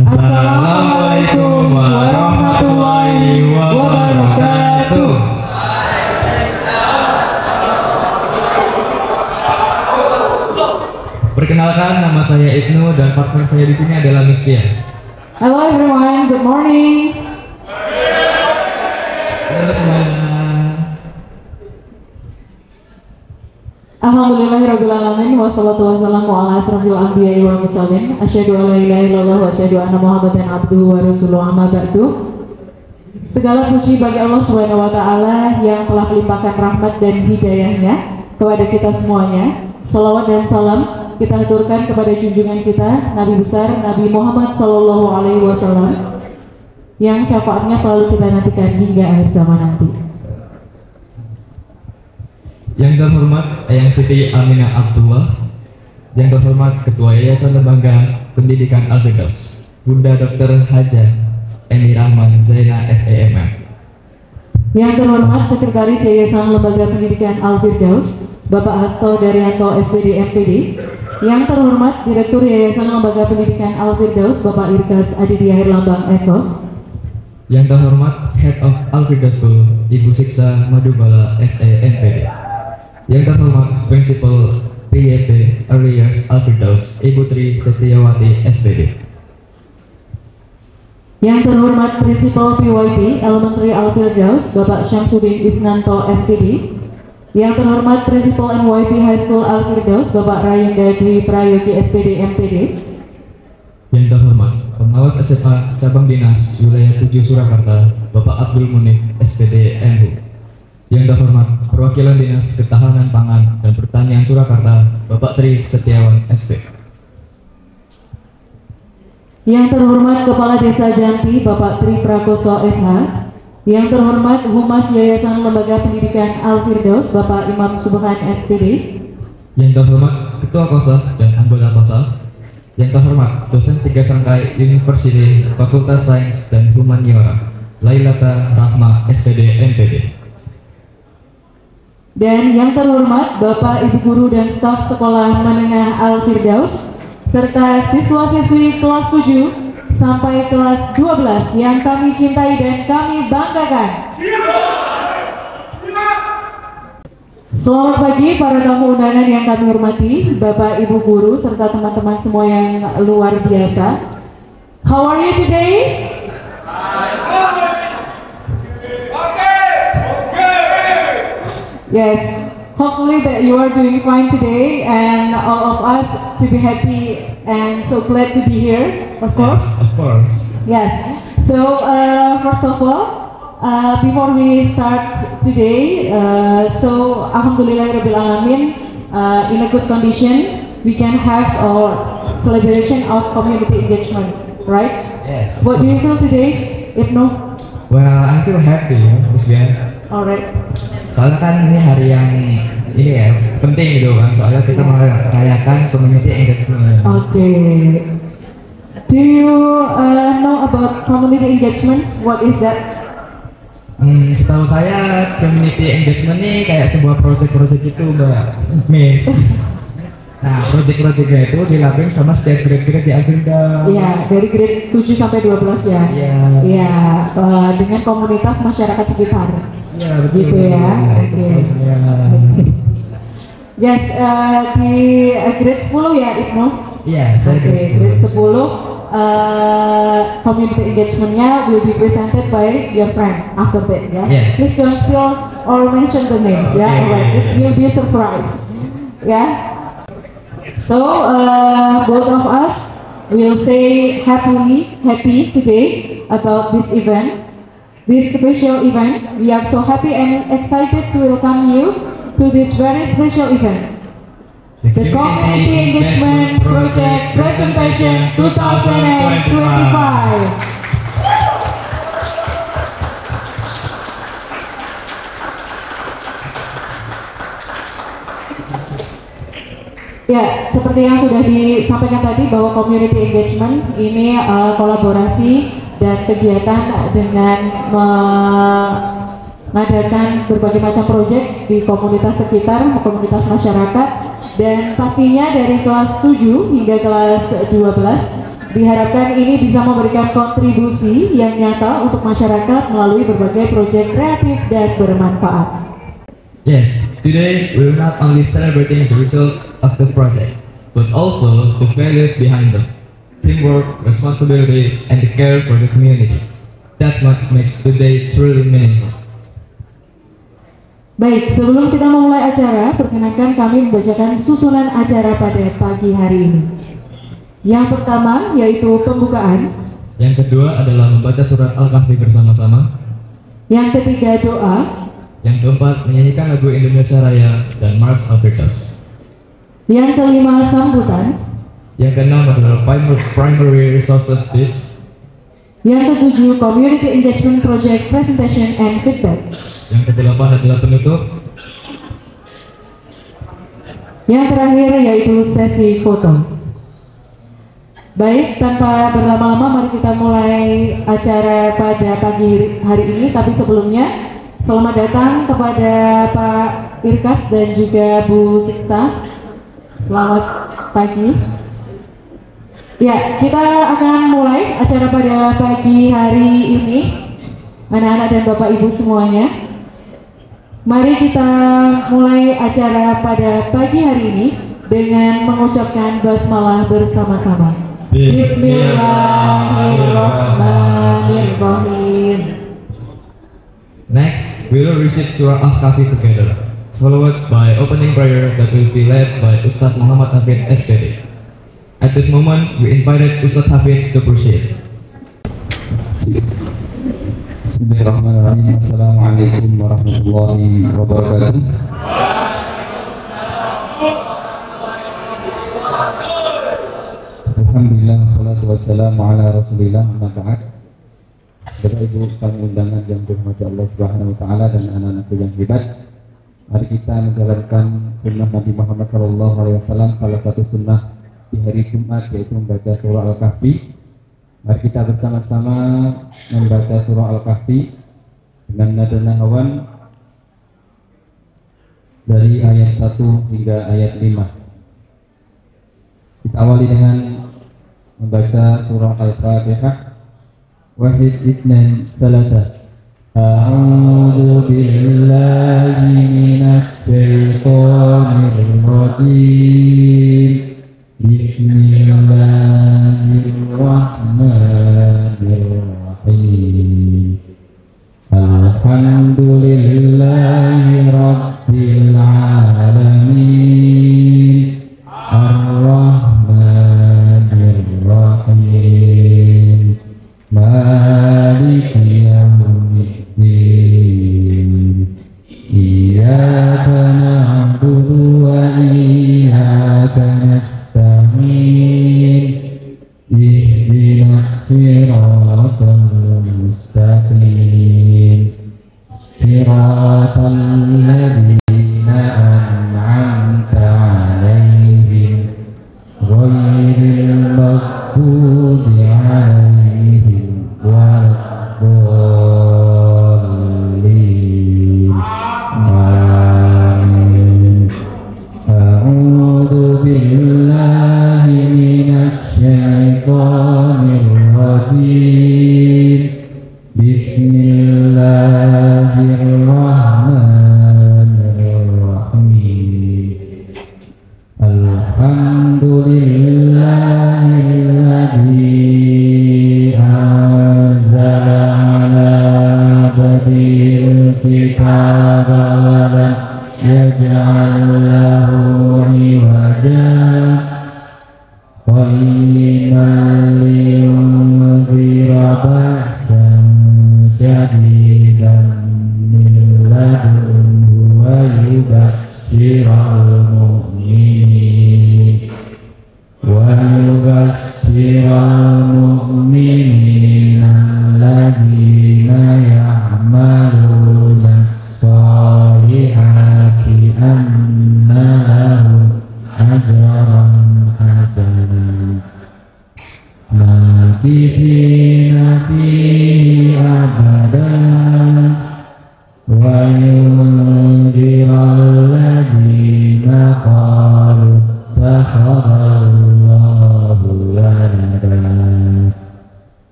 Assalamualaikum warahmatullahi wabarakatuh. Perkenalkan, nama saya Ibnu dan partner saya di sini adalah Mistia. Hello everyone, good morning. Halo semuanya. Alhamdulillahirrabbilalamin. Wassalatu wassalamu ala asrafil anbiya'i wal mursalin. Asyhadu an la ilaha illallah wa asyhadu anna Muhammadan abduhu wa rasuluhu, amma ba'du. Segala puji bagi Allah Subhanahu wa taala yang telah melimpahkan rahmat dan hidayahnya kepada kita semuanya. Salawat dan salam kita aturkan kepada junjungan kita Nabi besar Nabi Muhammad sallallahu alaihi wasallam yang syafaatnya selalu kita nantikan hingga akhir zaman nanti. Yang terhormat Eyang Siti Aminah Abdullah, yang terhormat Ketua Yayasan Lembaga Pendidikan Al-Firdaus, Bunda Dr. Haja Eni Rahman Zaina SEMM. Yang terhormat Sekretaris Yayasan Lembaga Pendidikan Al-Firdaus, Bapak Hasto Daryanto SPD MPD. Yang terhormat Direktur Yayasan Lembaga Pendidikan Al-Firdaus, Bapak Irkas Aditya Herlambang SOS. Yang terhormat Head of Al-Firdaus School, Ibu Siksa Madubala SEMPD. Yang terhormat Prinsipal PYP Early Years Al-Firdaus, Ibu Tri Setiawati SPD. Yang terhormat Prinsipal PYP Elementary Al-Firdaus, Bapak Syamsuddin Isnanto SPD. Yang terhormat Prinsipal NYP High School Al-Firdaus, Bapak Rayunda Dwi Prayogi SPD MPD. Yang terhormat Pengawas SMA Cabang Dinas Wilayah 7 Surakarta, Bapak Abdul Munif SPD MHU. Yang terhormat Perwakilan Dinas Ketahanan Pangan dan Pertanian Surakarta, Bapak Tri Setiawan SP. Yang terhormat Kepala Desa Janti, Bapak Tri Prakoso SH. Yang terhormat Humas Yayasan Lembaga Pendidikan Al-Firdaus, Bapak Imam Subhan SPD. Yang terhormat Ketua Kosaf dan anggota Kosaf. Yang terhormat dosen 3 serangkai University Fakultas Sains dan Humaniora, Lailata Rahma SPD MPD. Dan yang terhormat Bapak Ibu Guru dan staf Sekolah Menengah Al-Firdaus serta siswa-siswi kelas 7 sampai kelas 12 yang kami cintai dan kami banggakan. Selamat pagi para tamu undangan yang kami hormati, Bapak Ibu Guru serta teman-teman semua yang luar biasa. How are you today? Yes, hopefully that you are doing fine today, and all of us to be happy and so glad to be here, of course. Yes, of course. Yes. So first of all, before we start today, so Alhamdulillahirobbilalamin, in a good condition, we can have our celebration of community engagement, right? Yes. What do you feel today, Ibnu? Well, I feel happy, Miss Bian. Alright. Soalnya kan ini hari yang ini ya penting gitu kan, soalnya kita merayakan community engagement. Okay. Do you know about community engagements? What is that? Setahu saya community engagement ini kayak sebuah project-project itu, Mbak Miss. Nah, project-projectnya itu dilakuin sama setiap grade-grade di Al-Firdaus. Iya, dari grade 7 sampai 12 ya. Iya. Iya, dengan komunitas masyarakat sekitar. Iya, betul. Gitu ya. Oke. Yes, di grade 10 ya, Ibnu? Iya, saya grade 10. Community engagementnya will be presented by your friend after that, ya. Yes. Please don't spill or mention the names, ya. Alright, it will be a surprise, ya. So both of us will say happy today about this event, this special event. We are so happy and excited to welcome you to this very special event. The Community Engagement Project Presentation 2025. Ya, seperti yang sudah disampaikan tadi bahwa community engagement ini kolaborasi dan kegiatan dengan mengadakan berbagai macam proyek di komunitas sekitar, komunitas masyarakat, dan pastinya dari kelas 7 hingga kelas 12 Diharapkan ini bisa memberikan kontribusi yang nyata untuk masyarakat melalui berbagai proyek kreatif dan bermanfaat. Yes, today we are not only celebrating the result of the project, but also the values behind them. Teamwork, responsibility, and the care for the community. That's what makes today truly meaningful. Baik, sebelum kita memulai acara, perkenankan kami membacakan susunan acara pada pagi hari ini. Yang pertama yaitu pembukaan. Yang kedua adalah membaca surat Al-Kahfi bersama-sama. Yang ketiga doa. Yang keempat menyanyikan lagu Indonesia Raya dan March of Victors. Yang kelima sambutan. Yang keenam adalah primary resources speech. Yang ketujuh community engagement project presentation and feedback. Yang kedelapan adalah penutup. Yang terakhir yaitu sesi foto. Baik, tanpa berlama-lama mari kita mulai acara pada pagi hari ini. Tapi sebelumnya, selamat datang kepada Pak Irkas dan juga Bu Sikta. Selamat pagi. Ya, kita akan mulai acara pada pagi hari ini, anak-anak dan Bapak Ibu semuanya. Mari kita mulai acara pada pagi hari ini dengan mengucapkan basmalah bersama-sama. Bismillahirrahmanirrahim. Next, we will recite Surah Al-Kahfi together, followed by opening prayer that will be led by Ustadz Muhammad Hafid SPD. At this moment, we invited Ustadz Hafid to proceed. Bismillahirrahmanirrahim. Assalamualaikum warahmatullahi wabarakatuh. Alhamdulillah, salatu wassalamu ala rasulillah, amma ba'd. Bapak Ibu tamu undangan yang dirahmati Allah Subhanahu wa taala dan anak-anakku yang hebat, mari kita menjalankan sunnah Nabi Muhammad SAW. Salah satu sunnah di hari Jumat yaitu membaca surah Al-Kahfi. Mari kita bersama-sama membaca surah Al-Kahfi dengan nada nahwan dari ayat 1 hingga ayat 5. Kita awali dengan membaca surah Al-Fatihah. Wahid isnan thalatha. A'udzu billahi minasy syaithanir rajim. Bismillahirrahmanirrahim. Alhamdulillahi rabbil alamin. Ar-Rahmanir-Rahim. Maliki yaumiddin. Iyyaka na'budu wa iyyaka nasta'in. Ihdinas siratal mustaqim. Siratal ladzina an'amta 'alaihim ghairil maghdubi 'alaihim waladdallin. Amin. A'udzu billahi minasy syaithanir rajim. Bismillahirrahmanirrahim. Alhamdulillahilladzi anzala ala abdihil kitaba wa lam yaj'al lahu 'iwaja qayyiman liyunzira ba'san syadidan min ladunhu wa yubashshiral mu'minin alladzina ya'maluna as-solihati anna lahum ajran hasanan.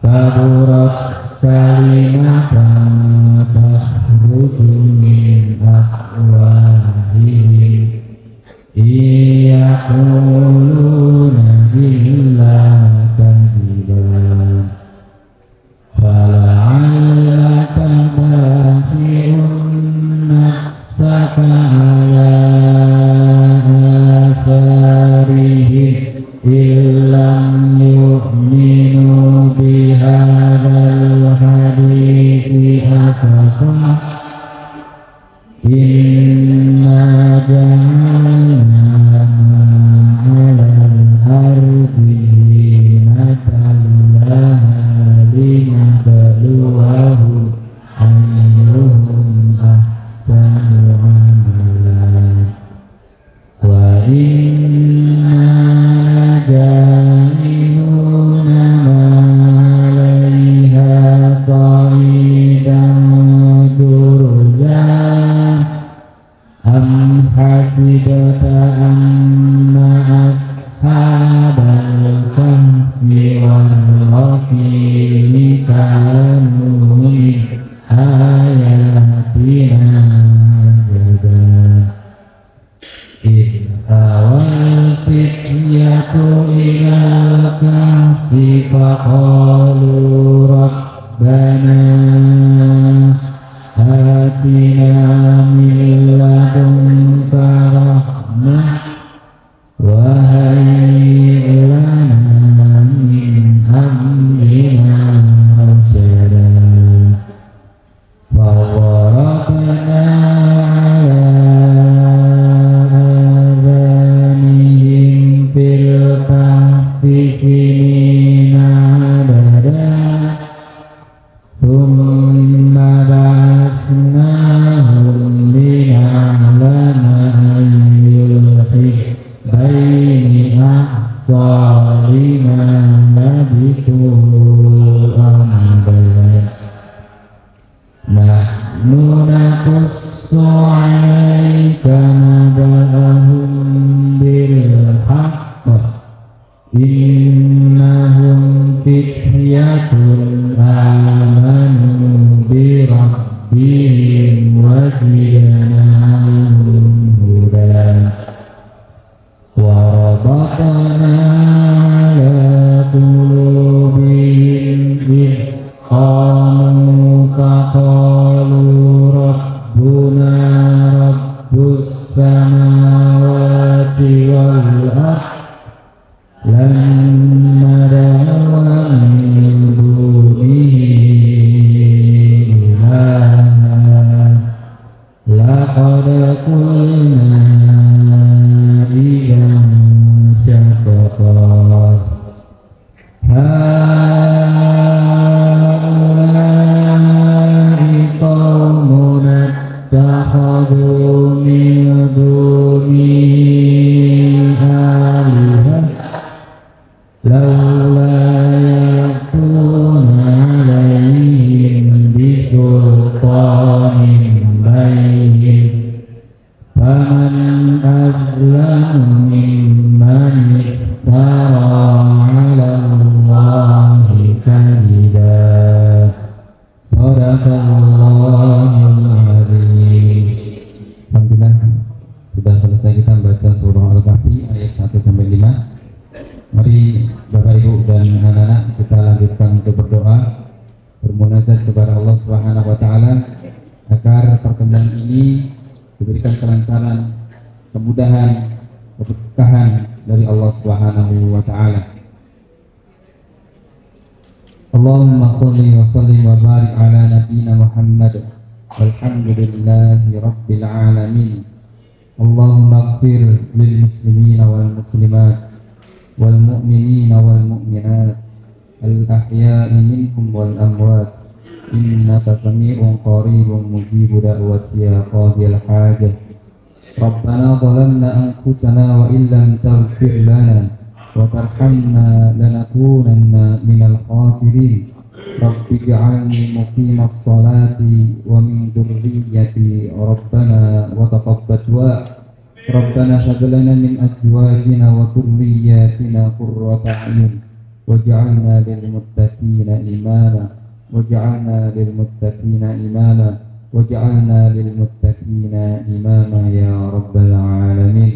kaburat kalimatan takhruju min afwahihim yaquluna illa kadziban fala'allaka baqi'un nafsaka ala atharihim illam yu'minu bihadzal haditsi asafa inna ja'alna 'alal ardi zinatan laha linabluwahum ayyuhum ahsanu 'amalan wa inna ja'iluna ma 'alaiha sa'idan jurza am hasibta anna ashabal kahfi wal raqimi kanu min ayatina ajaba idh awal fityatu ilal kahfi faqalu rabbana atina min ladunka rahmah wa hayyi' lana min amrina rashada fadarabna 'ala adhanihim fil kahfi sinina adada thumma ba'athnahum lina'lama ayyul hizbaini ahsa lima labithu amada nahnu naqussu 'alaika naba'ahum bil haqq innahum fityatun amanu bi rabbihim wa zidnahum huda wa rabatna 'ala qulubihim idh qamu faqalu rabbuna rabbus samawati wal ardh lan nad'uwa min dunihi ilaha laqad qulna idzan syatata haula'i qaumun ittakhadhu min dunihi alihah laula ya'tuna 'alaihim bisultanin bayyin faman azlamu mimman iftara 'ala Allahi kadhiba sadaqallahul 'azim. Alhamdulillah sudah selesai kita membaca surah Al-Kahfi ayat 1 sampai 5. Mari Bapak Ibu dan anak-anak kita lanjutkan untuk berdoa, bermunajat kepada Allah Subhanahu wa taala agar pertemuan ini diberikan kelancaran, kemudahan, keberkahan dari Allah Subhanahu wa taala. Allahumma shalli wa sallim wa barik ala nabiyyina Muhammad walhamdulillahi rabbil alamin. Allahumma ighfir lil muslimina wal muslimat wal mu'minina wal mu'minat al ahya'i minhum wal amwat innaka sami'un qaribun mujibu da'wati ya qadiyal hajah. Rabbana zalamna anfusana wa illam taghfir lana wa tarhamna lanakunanna minal khasirin. Rabbi ij'alni muqimas salati wa min dhurriyyati rabbana wa taqabbal du'a. Rabbana hab lana min azwajina wa dhurriyyatina qurrata a'yun واجعلنا للمتقين إماما واجعلنا للمتقين إماما واجعلنا للمتقين إماما يا رب العالمين.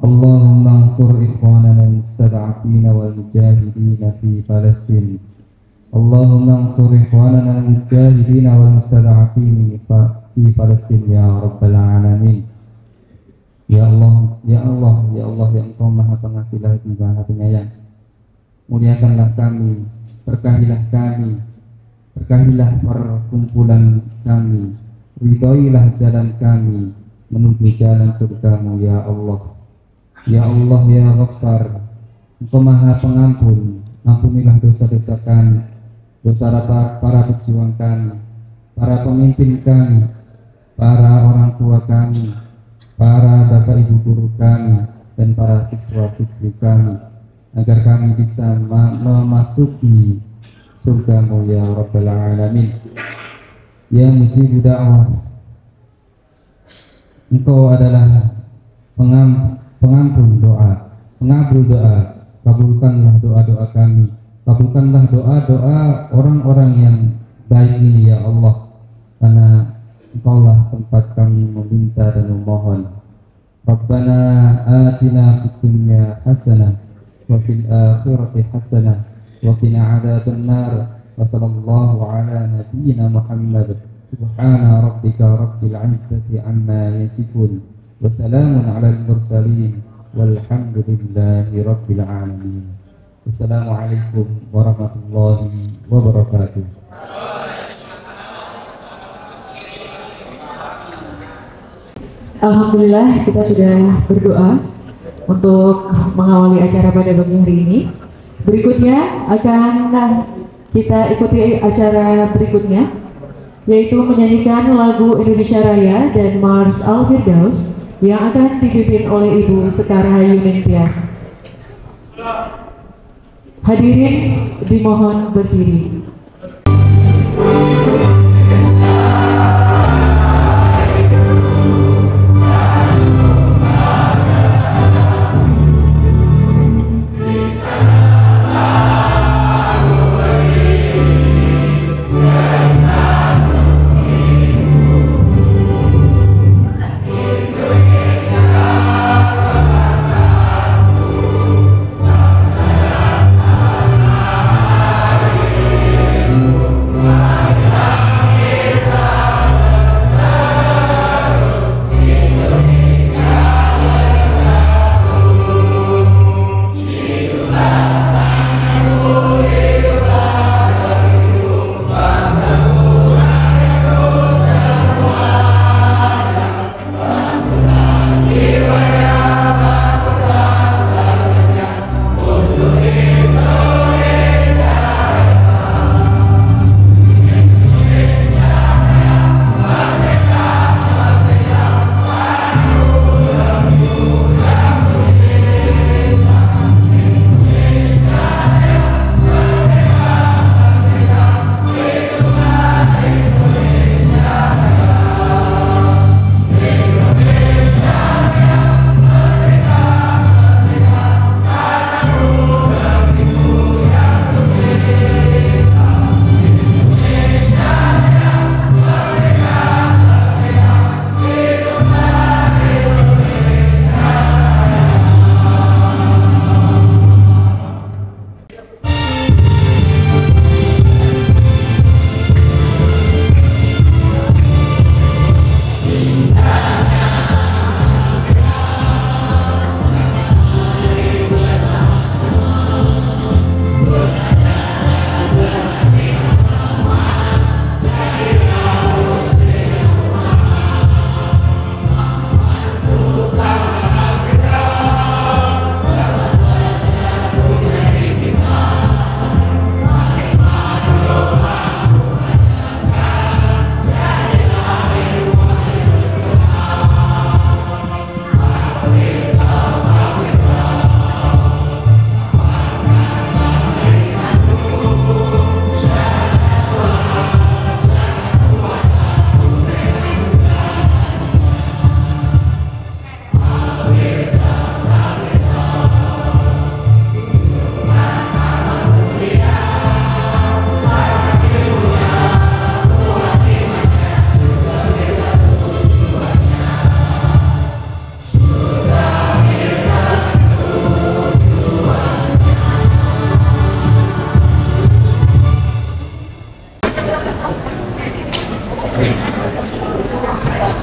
اللهم انصر إخواننا المستضعفين والمجاهدين في فلسطين. اللهم انصر إخواننا المجاهدين والمستضعفين في فلسطين يا رب العالمين. Ya Allah, ya Allah, ya Allah, ya Engkau Maha Pengasih lagi Maha Penyayang. Muliakanlah kami, berkahilah kami, berkahilah perkumpulan kami, ridhoilah jalan kami menuju jalan surgamu ya Allah. Ya Allah, ya Ghaffar, Engkau Maha Pengampun, ampunilah dosa-dosa kami, dosa para pejuang kami, para pemimpin kami, para orang tua kami, para bapak ibu guru kami, dan para siswa-siswi kami, agar kami bisa memasuki surgamu ya Rabbal Alamin. Ya Mujib Da'wah, Engkau adalah pengampun doa, pengabul doa. Kabulkanlah doa-doa kami, kabulkanlah doa-doa orang-orang yang baik ini ya Allah, karena Engkaulah tempat kami meminta dan memohon. Rabbana atina fid dunya hasanah wa fil akhirati hasanah wa qina adzabannar. Wa sallallahu ala nabiyyina Muhammad. Subhana rabbika rabbil izzati amma yasifun wa salamun alal mursalin walhamdulillahi rabbil alamin. Wassalamualaikum warahmatullahi wabarakatuh. Alhamdulillah, kita sudah berdoa untuk mengawali acara pada pagi hari ini. Berikutnya akan kita ikuti acara berikutnya, yaitu menyanyikan lagu Indonesia Raya dan Mars Al-Firdaus yang akan dipimpin oleh Ibu Sekar Hayuning Tias. Hadirin dimohon berdiri.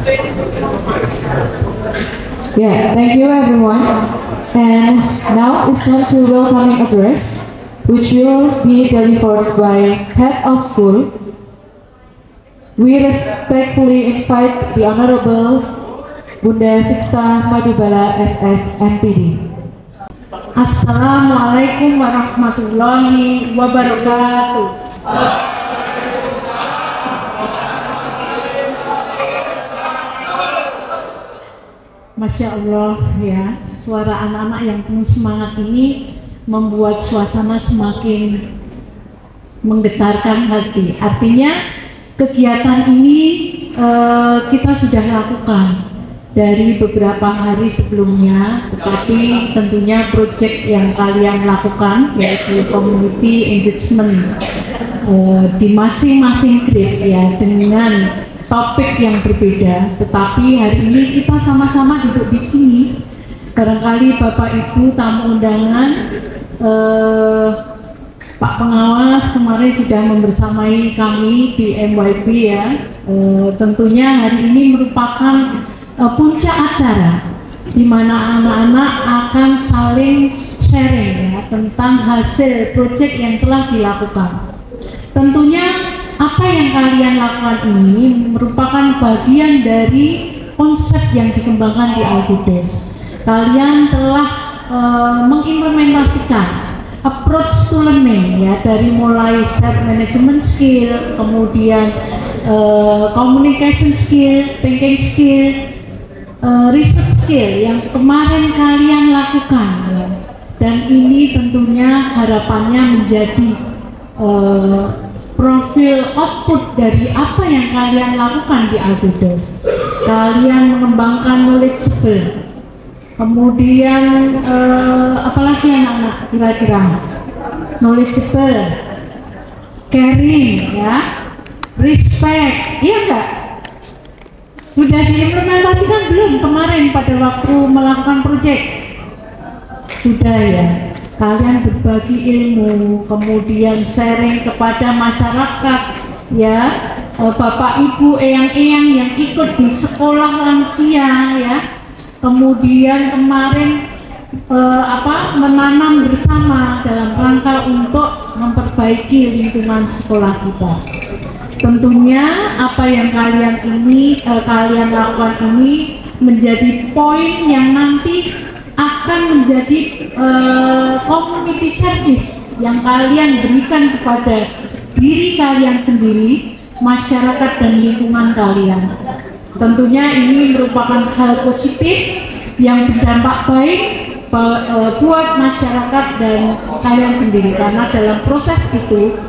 Yeah, thank you everyone. And now it's time to welcoming address, which will be delivered by Head of School. We respectfully invite the Honorable Bunda Siksa Madubala SS MPD. Assalamualaikum warahmatullahi wabarakatuh. Masya Allah ya, suara anak-anak yang penuh semangat ini membuat suasana semakin menggetarkan hati. Artinya kegiatan ini kita sudah lakukan dari beberapa hari sebelumnya, tetapi tentunya proyek yang kalian lakukan yaitu community engagement di masing-masing grade ya, dengan topik yang berbeda. Tetapi hari ini kita sama-sama duduk di sini. Barangkali Bapak Ibu tamu undangan, Pak Pengawas kemarin sudah membersamai kami di MYP ya. Tentunya hari ini merupakan puncak acara di mana anak-anak akan saling sharing ya, tentang hasil proyek yang telah dilakukan. Tentunya apa yang kalian lakukan ini merupakan bagian dari konsep yang dikembangkan di Albides. Kalian telah mengimplementasikan approach to learning ya, dari mulai self management skill, kemudian communication skill, thinking skill, research skill yang kemarin kalian lakukan ya. Dan ini tentunya harapannya menjadi profil output dari apa yang kalian lakukan di Albides. Kalian mengembangkan knowledgeable, kemudian apalagi anak-anak kira-kira knowledgeable, caring ya, respect, iya enggak? Sudah diimplementasikan belum kemarin pada waktu melakukan proyek? Sudah ya. Kalian berbagi ilmu, kemudian sharing kepada masyarakat ya, Bapak Ibu, eyang-eyang yang ikut di sekolah lansia ya. Kemudian kemarin menanam bersama dalam rangka untuk memperbaiki lingkungan sekolah kita. Tentunya apa yang kalian lakukan ini menjadi poin yang nanti akan menjadi community service yang kalian berikan kepada diri kalian sendiri, masyarakat dan lingkungan kalian. Tentunya ini merupakan hal positif yang berdampak baik buat masyarakat dan kalian sendiri, karena dalam proses itu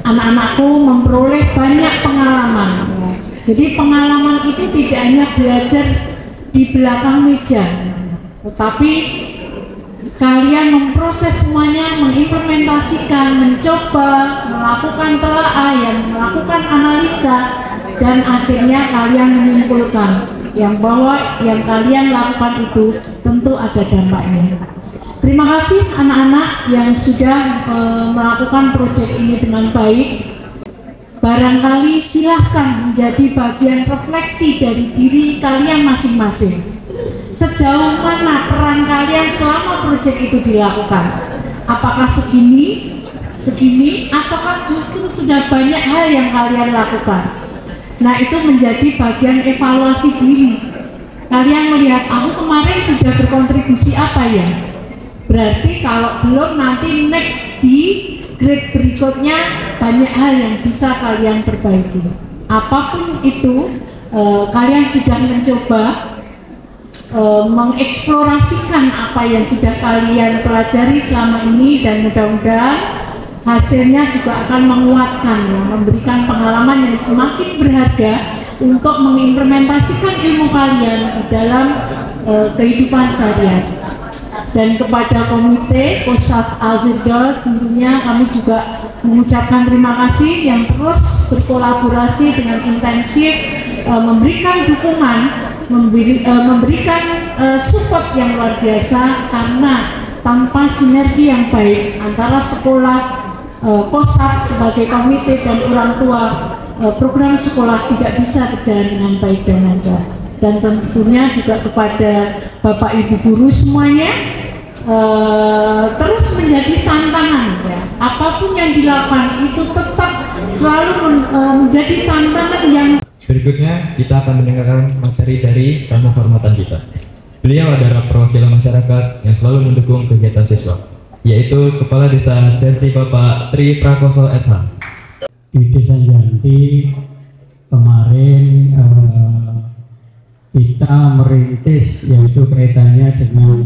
anak-anakku memperoleh banyak pengalaman. Jadi pengalaman itu tidak hanya belajar di belakang meja, tetapi kalian memproses semuanya, mengimplementasikan, mencoba, melakukan telaah, melakukan analisa, dan akhirnya kalian menyimpulkan yang bahwa yang kalian lakukan itu tentu ada dampaknya. Terima kasih anak-anak yang sudah melakukan proyek ini dengan baik. Barangkali silahkan menjadi bagian refleksi dari diri kalian masing-masing. Sejauh mana peran kalian selama proyek itu dilakukan? Apakah segini, ataukah justru sudah banyak hal yang kalian lakukan? Nah, itu menjadi bagian evaluasi diri. Kalian melihat, aku kemarin sudah berkontribusi apa ya? Berarti kalau belum, nanti next di grade berikutnya banyak hal yang bisa kalian perbaiki. Apapun itu, kalian sudah mencoba mengeksplorasikan apa yang sudah kalian pelajari selama ini, dan mudah-mudahan hasilnya juga akan menguatkan ya, memberikan pengalaman yang semakin berharga untuk mengimplementasikan ilmu kalian di dalam kehidupan sehari-hari. Dan kepada komite Pusat Albides tentunya kami juga mengucapkan terima kasih yang terus berkolaborasi dengan intensif, memberikan dukungan, memberikan support yang luar biasa, karena tanpa sinergi yang baik antara sekolah, Pusat sebagai komite dan orang tua, program sekolah tidak bisa berjalan dengan baik dan lancar. Dan tentunya juga kepada Bapak Ibu guru semuanya, terus menjadi tantangan ya. Apapun yang dilakukan itu tetap selalu menjadi tantangan yang. Berikutnya kita akan mendengarkan materi dari tamu kehormatan kita. Beliau adalah perwakilan masyarakat yang selalu mendukung kegiatan siswa, yaitu Kepala Desa Janti Bapak Tri Prakoso SH. Di Desa Janti kemarin kita merintis, yaitu kaitannya dengan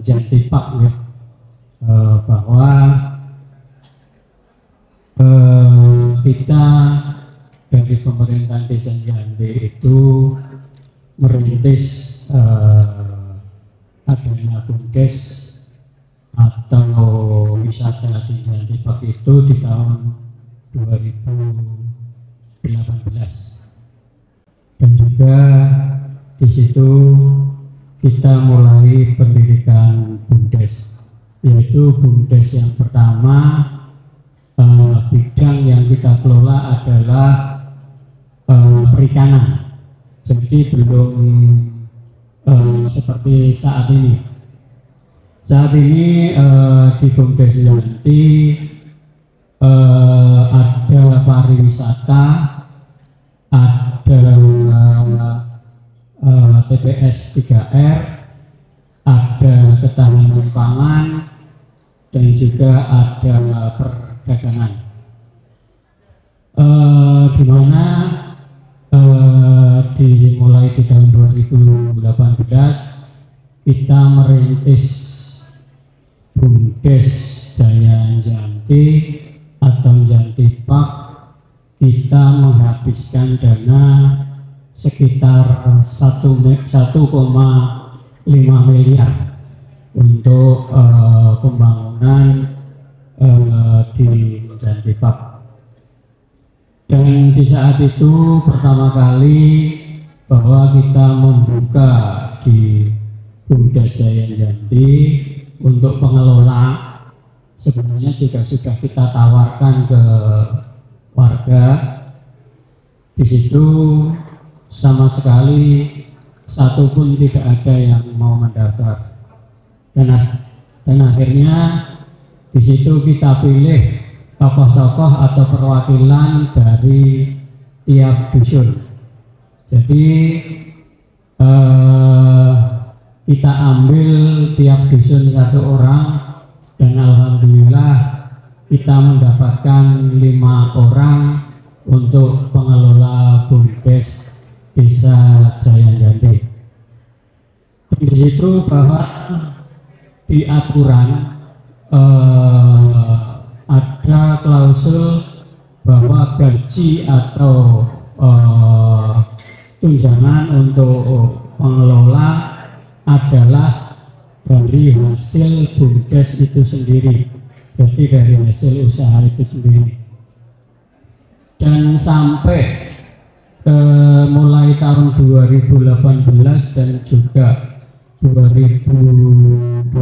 Janti Pak ya, bahwa kita dari pemerintahan Desa Janti itu merintis adanya BUMDes atau wisata di Janti Pak itu di tahun 2018, dan juga di situ kita mulai pendidikan BUMDes, yaitu BUMDes yang pertama bidang yang kita kelola adalah perikanan. Jadi belum seperti saat ini. Saat ini di BUMDes Janti ada pariwisata, ada TPS 3R, ada ketahanan pangan, dan juga ada perdagangan. Di mana dimulai di tahun 2018 kita merintis BUMDes Jaya Janti atau Janti Pak. Kita menghabiskan dana sekitar 1,5 miliar untuk pembangunan di Janti Pak. Dan di saat itu pertama kali bahwa kita membuka di BUMDes Jaya Janti untuk pengelola, sebenarnya juga sudah kita tawarkan ke warga. Di situ sama sekali satu pun tidak ada yang mau mendaftar, dan akhirnya di situ kita pilih tokoh-tokoh atau perwakilan dari tiap dusun. Jadi kita ambil tiap dusun satu orang, dan alhamdulillah kita mendapatkan 5 orang untuk pengelola BUMDes Desa Jaya Janti. Di situ bahwa di aturan ada klausul bahwa gaji atau tunjangan untuk pengelola adalah dari hasil BUMDes itu sendiri, jadi dari hasil usaha itu sendiri. Dan sampai mulai tahun 2018 dan juga 2020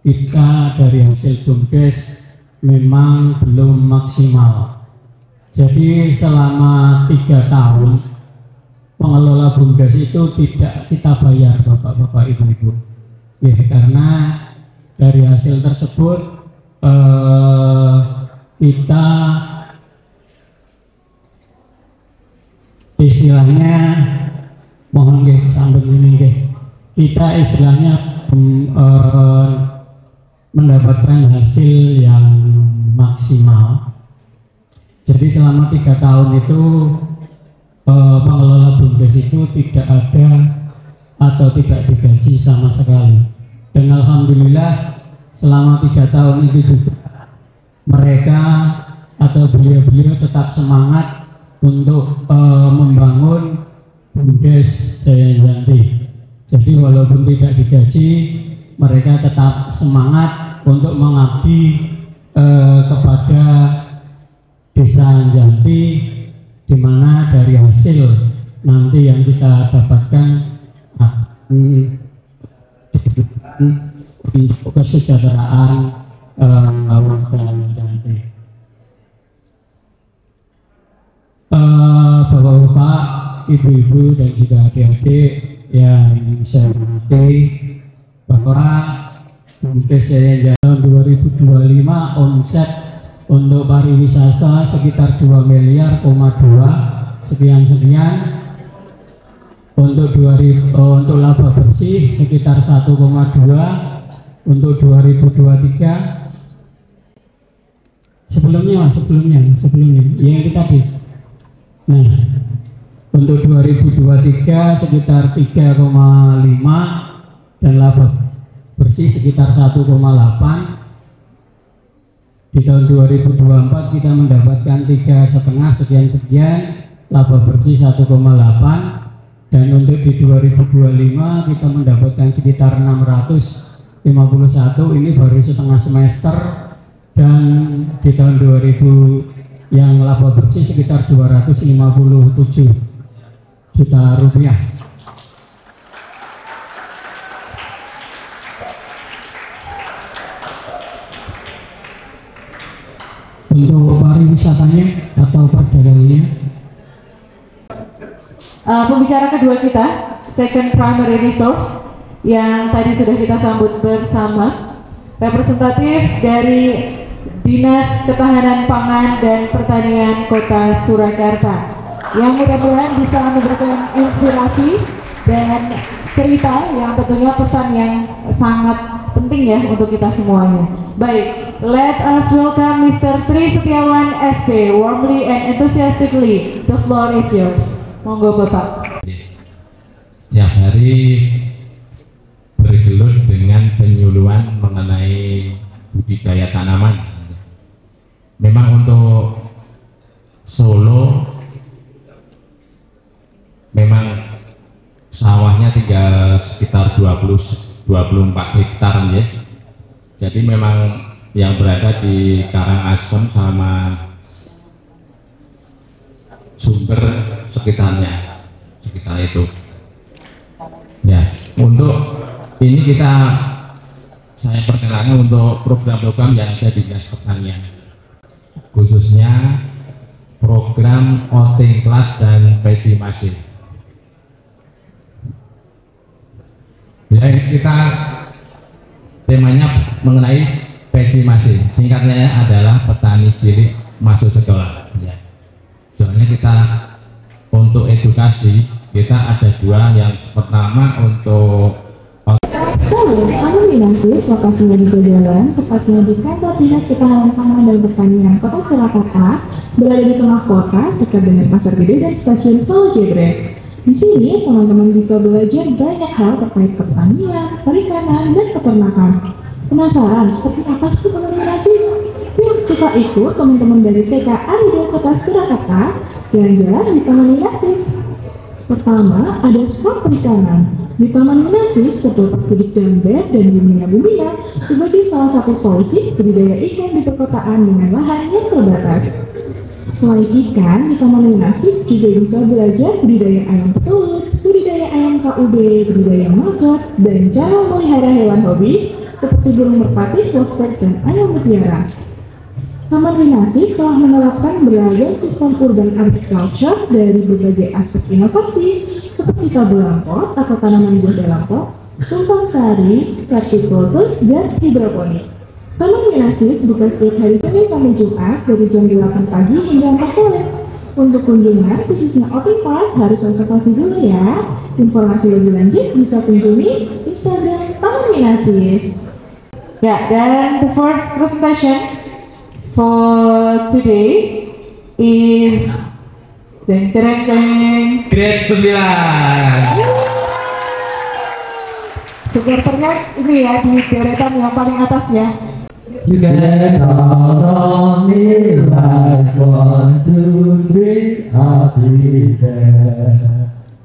kita dari hasil BUMDes memang belum maksimal. Jadi selama 3 tahun pengelola BUMDes itu tidak kita bayar, bapak-bapak, ibu-ibu, ya, karena dari hasil tersebut kita istilahnya, mohon nggih sambil ini nggih, kita istilahnya mendapatkan hasil yang maksimal. Jadi selama 3 tahun itu pengelola BUMDes itu tidak ada atau tidak digaji sama sekali. Dan alhamdulillah selama 3 tahun itu juga mereka atau beliau-beliau tetap semangat untuk membangun BUMDes Jaya Janti. Jadi walaupun tidak digaji, mereka tetap semangat untuk mengabdi kepada Desa Janti, di mana dari hasil nanti yang kita dapatkan untuk kesejahteraan warga Janti. ibu-ibu dan juga adik-adik yang saya hormati, bahwa mungkin saya tahun 2025 omset untuk pariwisata sekitar 2 miliar, sekian. Untuk laba bersih sekitar 1,2 untuk 2023. Sebelumnya yang itu tadi. Nah, untuk 2023 sekitar 3,5 dan laba bersih sekitar 1,8. Di tahun 2024 kita mendapatkan 3,5 sekian, laba bersih 1,8, dan untuk di 2025 kita mendapatkan sekitar 651, ini baru setengah semester, dan di tahun 2000 yang laba bersih sekitar 257 juta rupiah. Untuk pariwisatanya atau perdagangannya, pembicara kedua kita, second primary resource, yang tadi sudah kita sambut bersama, representatif dari Dinas Ketahanan Pangan dan Pertanian Kota Surakarta, yang mudah-mudahan bisa memberikan inspirasi dan cerita yang tentunya pesan yang sangat penting ya untuk kita semuanya. Baik, let us welcome Mr. Tri Setiawan SP, warmly and enthusiastically. The floor is yours. Monggo Bapak. Setiap hari bergelut dengan penyuluhan mengenai budidaya tanaman. Memang untuk Solo memang sawahnya tinggal sekitar 24 hektar ya. Jadi memang yang berada di Karangasem sama Sumber sekitar itu. Ya, untuk ini saya perkenalkan untuk program-program yang ada di Dinas Pertanian, khususnya program outing kelas dan PJ masih. Ya, kita temanya mengenai PJ masih, singkatnya adalah petani cilik masuk sekolah. Ya. Soalnya kita untuk edukasi kita ada dua, yang pertama untuk Halo, kami Minasis, lokasinya di Jalan, tepatnya di kantor Dinas Ketahanan Pangan dan Pertanian Kota Surakarta, berada di tengah kota, dekat dengan Pasar Gede dan Stasiun Solo Jebres. Di sini, teman-teman bisa belajar banyak hal terkait pertanian, perikanan, dan peternakan. Penasaran seperti apa sih Taman Minasis? Yuk kita ikut teman-teman dari TK Arido Kota Surakarta jalan-jalan di Taman Minasis. Pertama, ada spot perikanan. Di Taman Minasis terdapat Bidik Damber dan Bumina-Bumina sebagai salah satu solusi budidaya ikan di perkotaan dengan lahan yang terbatas. Selain ikan, di Taman Minasis juga bisa belajar budidaya ayam petelur, budidaya ayam KUB, budidaya maggot, dan cara memelihara hewan hobi seperti burung merpati, lovebird, dan ayam mutiara. Taman Minasis telah menerapkan beragam sistem urban agriculture dari berbagai aspek inovasi seperti taburan pot atau tanaman buah dalam pot, tumpang sari, verticulture, dan hidroponik. Taman Minasis buka setiap hari Senin sampai Jumat dari jam 8 pagi hingga 4 sore. Untuk kunjungan khususnya outing class harus reservasi dulu ya. Informasi lebih lanjut bisa kunjungi Instagram Taman Minasis. Ya, dan the first presentation for today is grade 9. Supporternya ini ya di deretan yang paling atas ya. You can count on me like 1, 2, 3, I'll be there.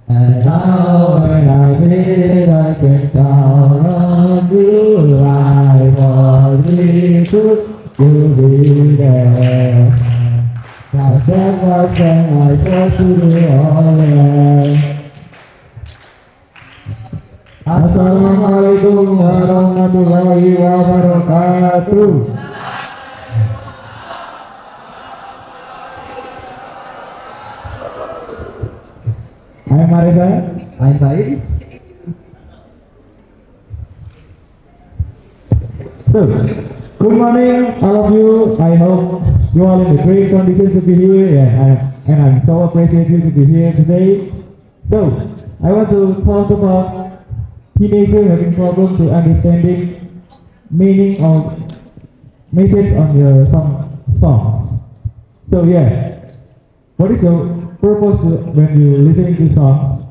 And now when I meet, I can count on you like 1, 3, 2, you'll be there. I said, I said to the honor. Assalamualaikum warahmatullahi wabarakatuh. I'm Marisa. I'm Baik. So, good morning, all of you. I hope you all in the great conditions to be here, and I'm so appreciative to be here today. So, I want to talk about teenagers having problem to understanding meaning of message on your songs. So yeah, what is your purpose when you listening to songs?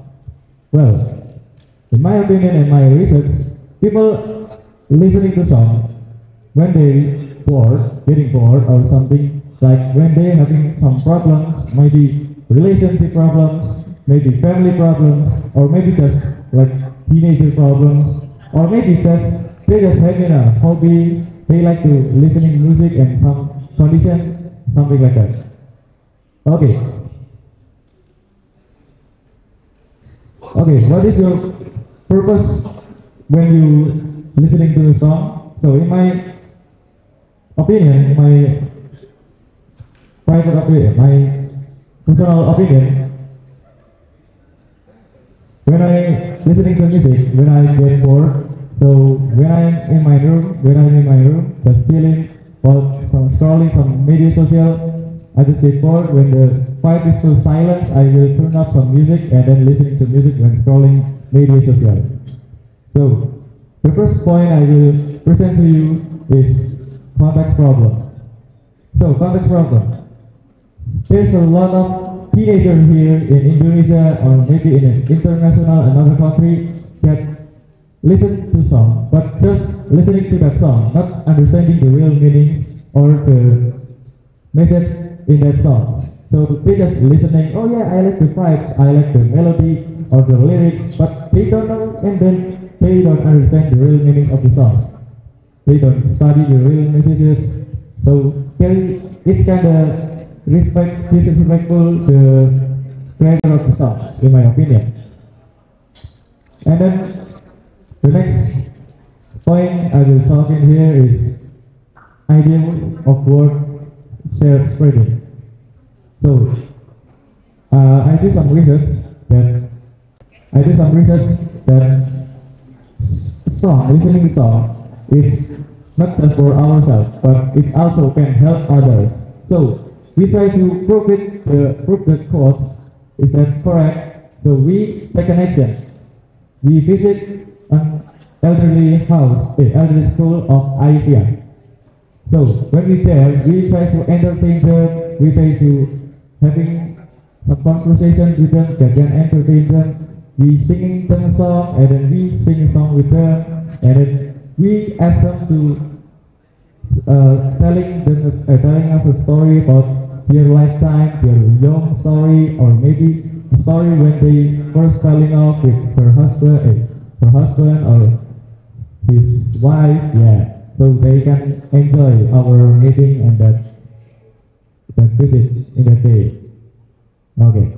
Well, in my opinion and my research, people listening to songs when they getting bored or something, like when they having some problems, maybe relationship problems, maybe family problems, or maybe just like teenager problems, or maybe just they just having a hobby, they like to listening music and some conditions, something like that. Okay, what is your purpose when you listening to a song? So in my opinion, my private opinion, my personal opinion, when I listening to music, when I get bored, so when I'm in my room, just chilling or some scrolling some media social, I just get bored. When the quiet is too silence, I will turn up some music and then listening to music when scrolling media social. So the first point I will present to you is context problem. So context problem. There's a lot of teenagers here in Indonesia or maybe in an international another country that listen to song, but just listening to that song, not understanding the real meanings or the message in that song. So they just listening, oh yeah, I like the vibes, I like the melody or the lyrics, but they don't know and then they don't understand the real meaning of the song. They don't study the real messages. So it's kind of disrespectful the creator of the songs, in my opinion. And then the next point I will talk in here is idea of word share spreading. So I did some research that listening to song is not just for ourselves, but it also can help others. So we try to prove the quotes, is that correct? So we take an action. We visit an elderly school of Asia. So when we there, we try to entertain them, we try to having a conversation with them, that can entertain them. We singing them a song, and then we sing a song with them, and then we ask them to telling us a story about their lifetime, their young story, or maybe a story when they first falling off with her husband or his wife. Yeah, so they can enjoy our meeting and that visit in that day. Okay.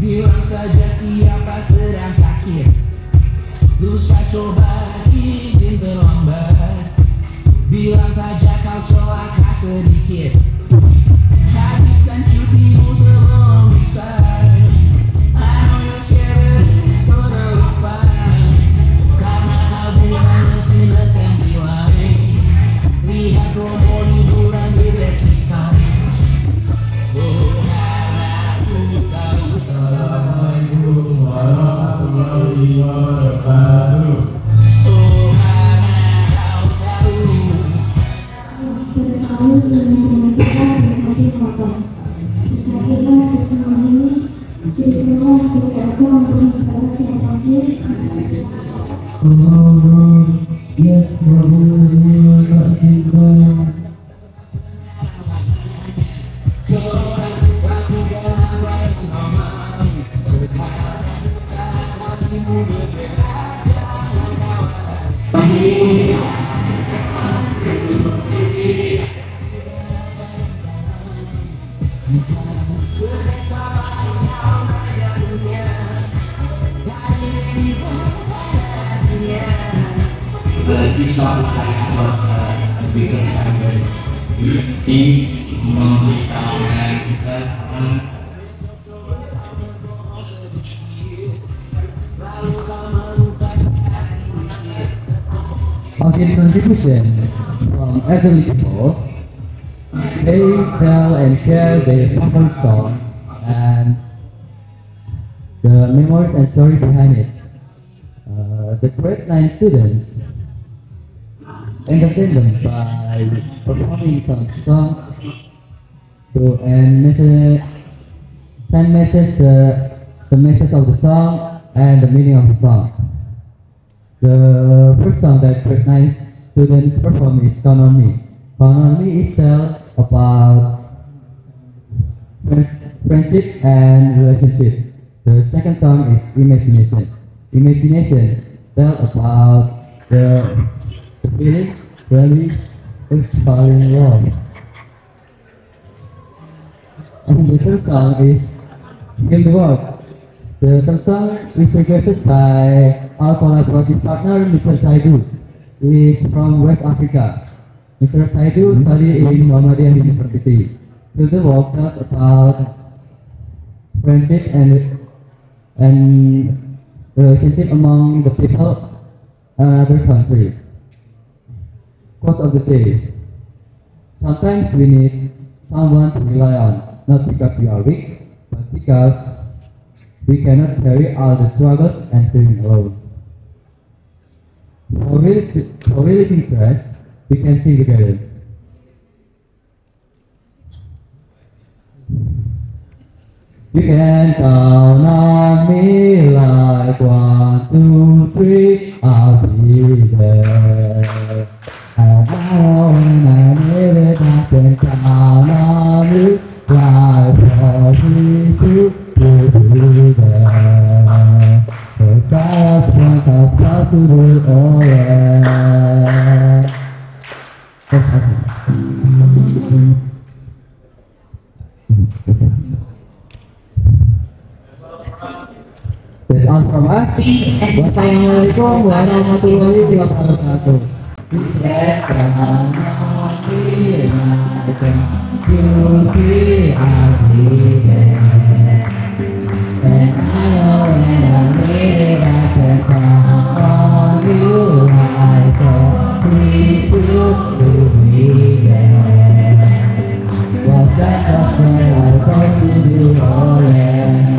Bilang saja siapa sedang sakit, lusa coba izin terlambat. Bilang saja kau celaka sedikit, habiskan cutimu sebelum bisa. I know you're scared, so don't fine. Karena kau bukan mesin yang lain. Lihat promo liburan di website. Assalamualaikum warahmatullahi wabarakatuh. Oh, kau tahu. Tahu dengan kita berhati kotor. Jika kita bertemu ini, ceritalah sebagai aja untuk membalas yang terakhir. Yes, Bagi suatu saya lebih sampai ini memberitahukan kita audience contribution from elderly people. They tell and share their favorite song and the memories and story behind it. The grade 9 students entertain them by performing some songs and send message the message of the song and the meaning of the song. The first song that grade 9 students perform is Count on Me. Count on Me is tell about friendship and relationship. The second song is Imagination. Imagination tell about the feeling really is falling in love. And the third song is Heal the World. The third song is requested by our collaborative partner, Mr. Saidu. He is from West Africa. Mr. Saidu studied in Muhammadiyah University. Heal the World tells about friendship and relationship among the people in another country. Quote of the day: sometimes we need someone to rely on, not because we are weak, but because we cannot carry all the struggles and feeling alone. For releasing stress, we can sing together. You can count on me like 1, 2, 3, I'll be there. And I know when I need it, I can count on you like 42, you'll be there. Cause I just want us to do, oh yeah. That's all from us. Wassalamualaikum warahmatullahi wabarakatuh. And I know when I need it, I can count on you like a 3, 2, be there. What's that of when I first see you, oh yeah.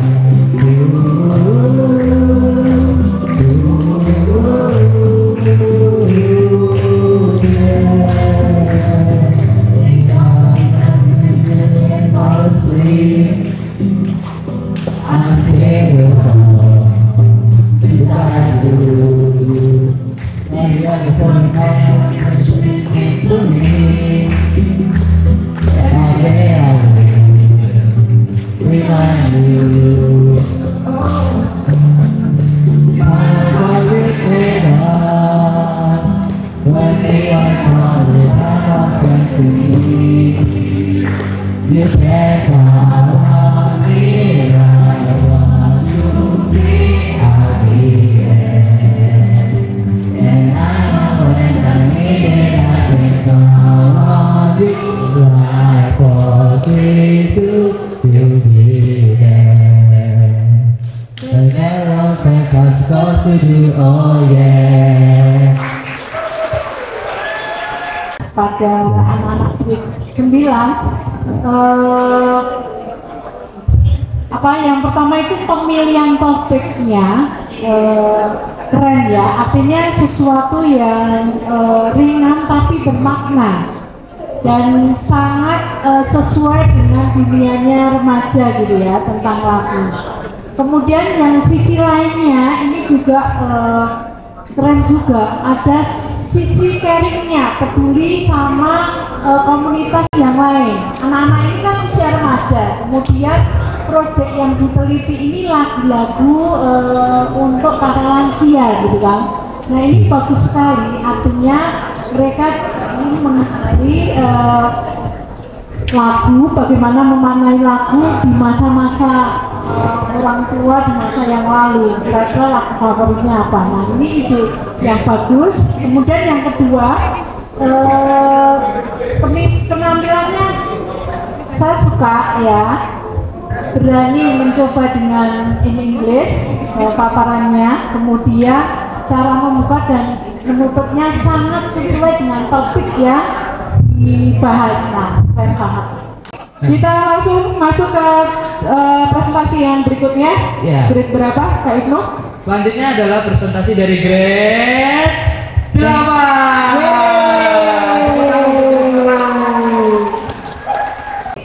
You can't count on me like 1, 2, 3, I'll be there. And I know when I need it, I can count on you like 4, 3, 2, you'll be there. Cause I don't think I'm supposed to do, oh yeah. Pada anak-anak grade 9, yang pertama itu pemilihan topiknya keren ya, artinya sesuatu yang ringan tapi bermakna dan sangat sesuai dengan dunianya remaja gitu ya, tentang lagu. Kemudian yang sisi lainnya ini juga keren juga, ada sisi caringnya, peduli sama komunitas yang lain. Anak-anak ini kan usia remaja, kemudian proyek yang diteliti ini lagu-lagu untuk para lansia gitu kan. Nah ini bagus sekali, artinya mereka ingin mengetahui lagu, bagaimana memaknai lagu di masa-masa orang tua di masa yang lalu, kira-kira lagu favoritnya apa. Nah ini ide yang bagus. Kemudian yang kedua, penampilannya saya suka ya, berani mencoba dengan English paparannya, kemudian cara membuka dan menutupnya sangat sesuai dengan topik yang dibahas. Nah, keren banget. Kita langsung masuk ke presentasi yang berikutnya. Ya. Grade berapa, Kak Ibnu? Selanjutnya adalah presentasi dari grade 8.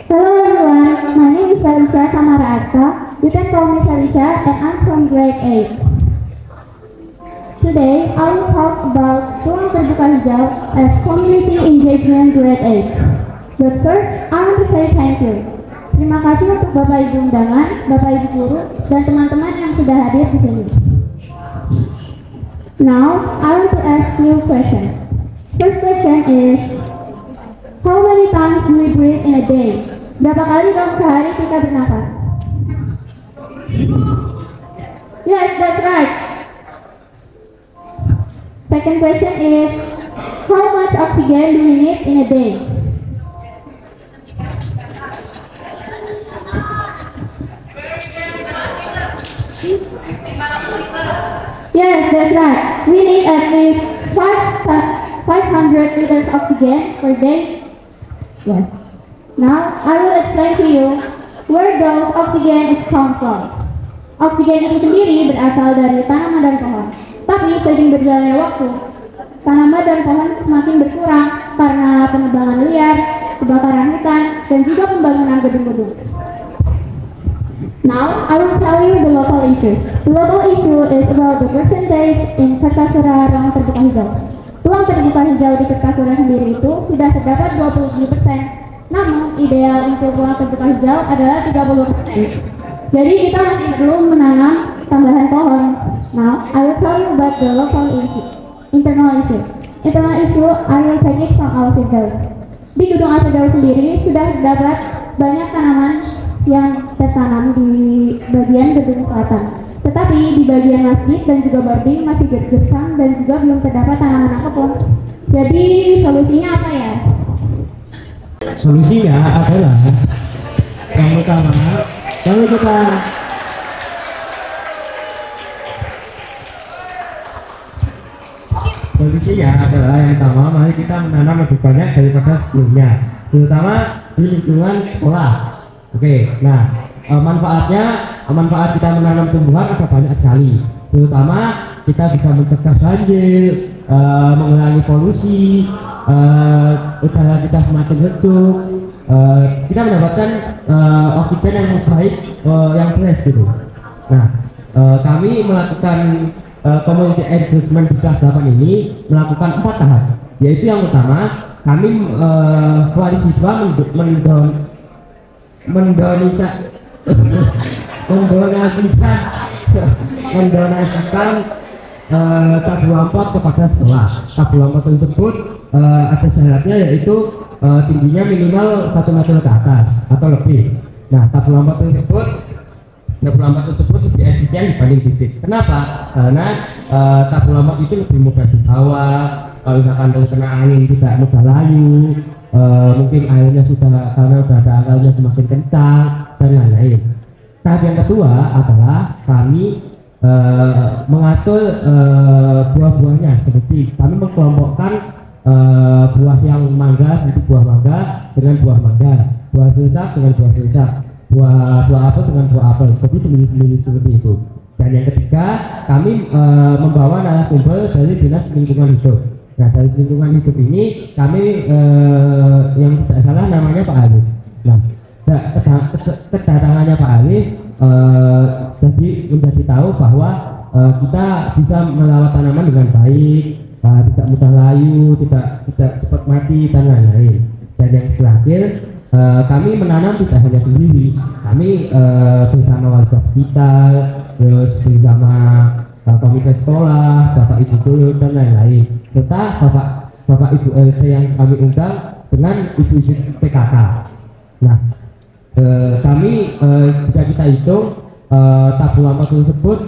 Hello everyone, my name is Felicia Samara Aska. You can call me Felicia and I'm from grade 8. Today, I will talk about Ruang Terbuka Hijau as Community Engagement Grade 8. But first, I want to say thank you. Terima kasih untuk Bapak Ibu undangan, Bapak Ibu guru, dan teman-teman yang sudah hadir di sini. Now, I want to ask you a question. First question is, how many times do we breathe in a day? Berapa kali dalam sehari kita bernafas? Yes, that's right. Second question is, how much oxygen do we need in a day? Yes, that's right. We need at least 500 liters oxygen per day. Yes. Now, I will explain to you where those oxygen is come from. Oksigen itu sendiri berasal dari tanaman dan pohon. Tapi seiring berjalannya waktu, tanaman dan pohon semakin berkurang karena penebangan liar, kebakaran hutan, dan juga pembangunan gedung-gedung. Now, I will tell you the local issue. The local issue is about the percentage in Kertasura Ruang Terbuka Hijau. Ruang terbuka hijau di Kertasura sendiri itu sudah terdapat 27%. Namun, ideal untuk ruang terbuka hijau adalah 30%. Jadi, kita masih perlu menanam tambahan pohon. Now, I will tell you about the local issue. Internal issue. Internal issue, I will take it from our field. Di gedung Alfredo sendiri sudah terdapat banyak tanaman yang tertanam di bagian gedung selatan. Tetapi di bagian masjid dan juga boarding masih gersang dan juga belum terdapat tanaman apapun. Jadi solusinya apa ya? Solusinya adalah yang utama, mari kita menanam lebih banyak daripada sebelumnya, terutama di lingkungan sekolah. Oke, nah manfaat kita menanam tumbuhan ada banyak sekali, terutama kita bisa mencegah banjir, mengurangi polusi, udara kita semakin sejuk, kita mendapatkan oksigen yang baik, yang fresh gitu. Nah, kami melakukan community engagement di kelas 8 ini melakukan 4 tahap, yaitu yang utama kami koalisi siswa mendonasikan tabung lampot kepada sekolah. Tabung lampot tersebut ada syaratnya, yaitu tingginya minimal 1 meter ke atas atau lebih. Nah, tabung lampot tersebut lebih efisien dibanding bibit. Kenapa? Karena tabung lampot itu lebih mudah dibawa. Kalau misalkan terkena angin tidak mudah layu, mungkin airnya sudah ada airnya semakin kencang dan lain-lain. Tahap yang kedua adalah kami mengatur buah-buahnya, seperti kami mengkelompokkan buah yang mangga seperti buah mangga dengan buah mangga, buah selesap dengan buah selesap, buah apel dengan buah apel, jadi sendiri-sendiri seperti itu. Dan yang ketiga, kami membawa narasumber dari Dinas Lingkungan Hidup. Nah, dari lingkungan hidup ini kami yang tidak salah namanya Pak Alif. Nah, kedatangannya Pak Alif jadi menjadi tahu bahwa kita bisa merawat tanaman dengan baik, tidak mudah layu, tidak cepat mati dan lain-lain. Dan yang terakhir, kami menanam tidak hanya sendiri, kami bersama warga sekitar, terus bersama komite sekolah, bapak ibu guru dan lain-lain, serta bapak ibu LT yang kami undang dengan ibu-ibu PKK. Nah, kami jika kita hitung tabung lama tersebut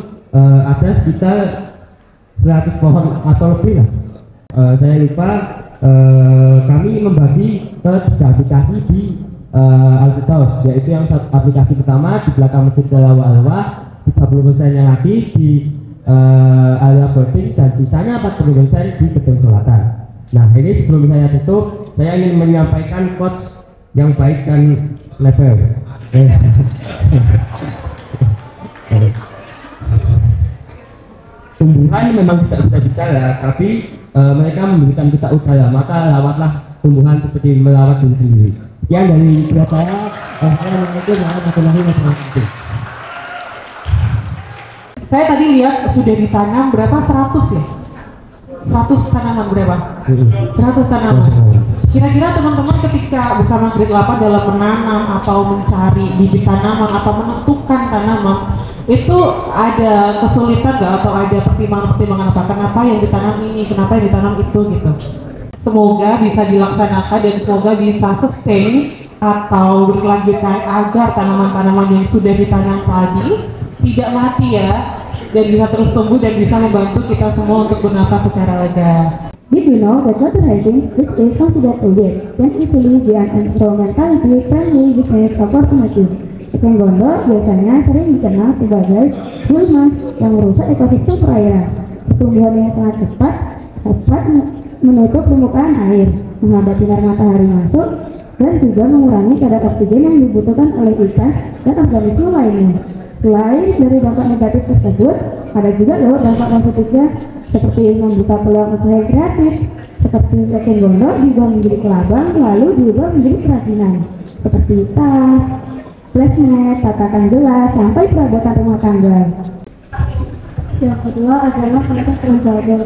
ada sekitar 100 pohon atau lebih lah. Saya lupa, kami membagi ke 3 aplikasi di Alkitab, yaitu yang aplikasi pertama di belakang masjid Alwa, 30%-nya lagi di area boarding, dan sisanya 40% di gedung Selatan. Nah, ini sebelum saya tutup, saya ingin menyampaikan quotes yang baik dan level. Tumbuhan memang tidak bisa bicara, tapi mereka memberikan kita udara, maka rawatlah tumbuhan seperti merawat diri sendiri. Sekian dari saya. Assalamualaikum warahmatullahi wabarakatuh. Saya tadi lihat sudah ditanam berapa? 100 ya? 100 tanaman berapa? 100 tanaman. Kira-kira teman-teman ketika bersama grade 8 dalam menanam atau mencari bibit tanaman atau menentukan tanaman, itu ada kesulitan nggak atau ada pertimbangan-pertimbangan apa? Kenapa yang ditanam ini, kenapa yang ditanam itu gitu? Semoga bisa dilaksanakan dan semoga bisa sustain atau berkelanjutan agar tanaman-tanaman yang sudah ditanam tadi tidak mati ya, dan bisa terus tumbuh dan bisa membantu kita semua untuk bernafas secara lega. Did you know that water hygiene is considered a way can easily be an environmentally friendly business opportunity? Eceng gondok biasanya sering dikenal sebagai gulma yang merusak ekosistem perairan. Pertumbuhan yang sangat cepat dapat menutup permukaan air, menghambat sinar matahari masuk, dan juga mengurangi kadar oksigen yang dibutuhkan oleh ikan dan organisme lainnya. Selain dari dampak negatif tersebut, ada juga loh dampak positifnya, seperti membuka peluang usaha yang kreatif, seperti eceng gondok diubah menjadi kelabang lalu diubah menjadi kerajinan, seperti tas, flashmat, tatakan gelas, sampai perabotan rumah tangga. Yang kedua adalah konteks lembaga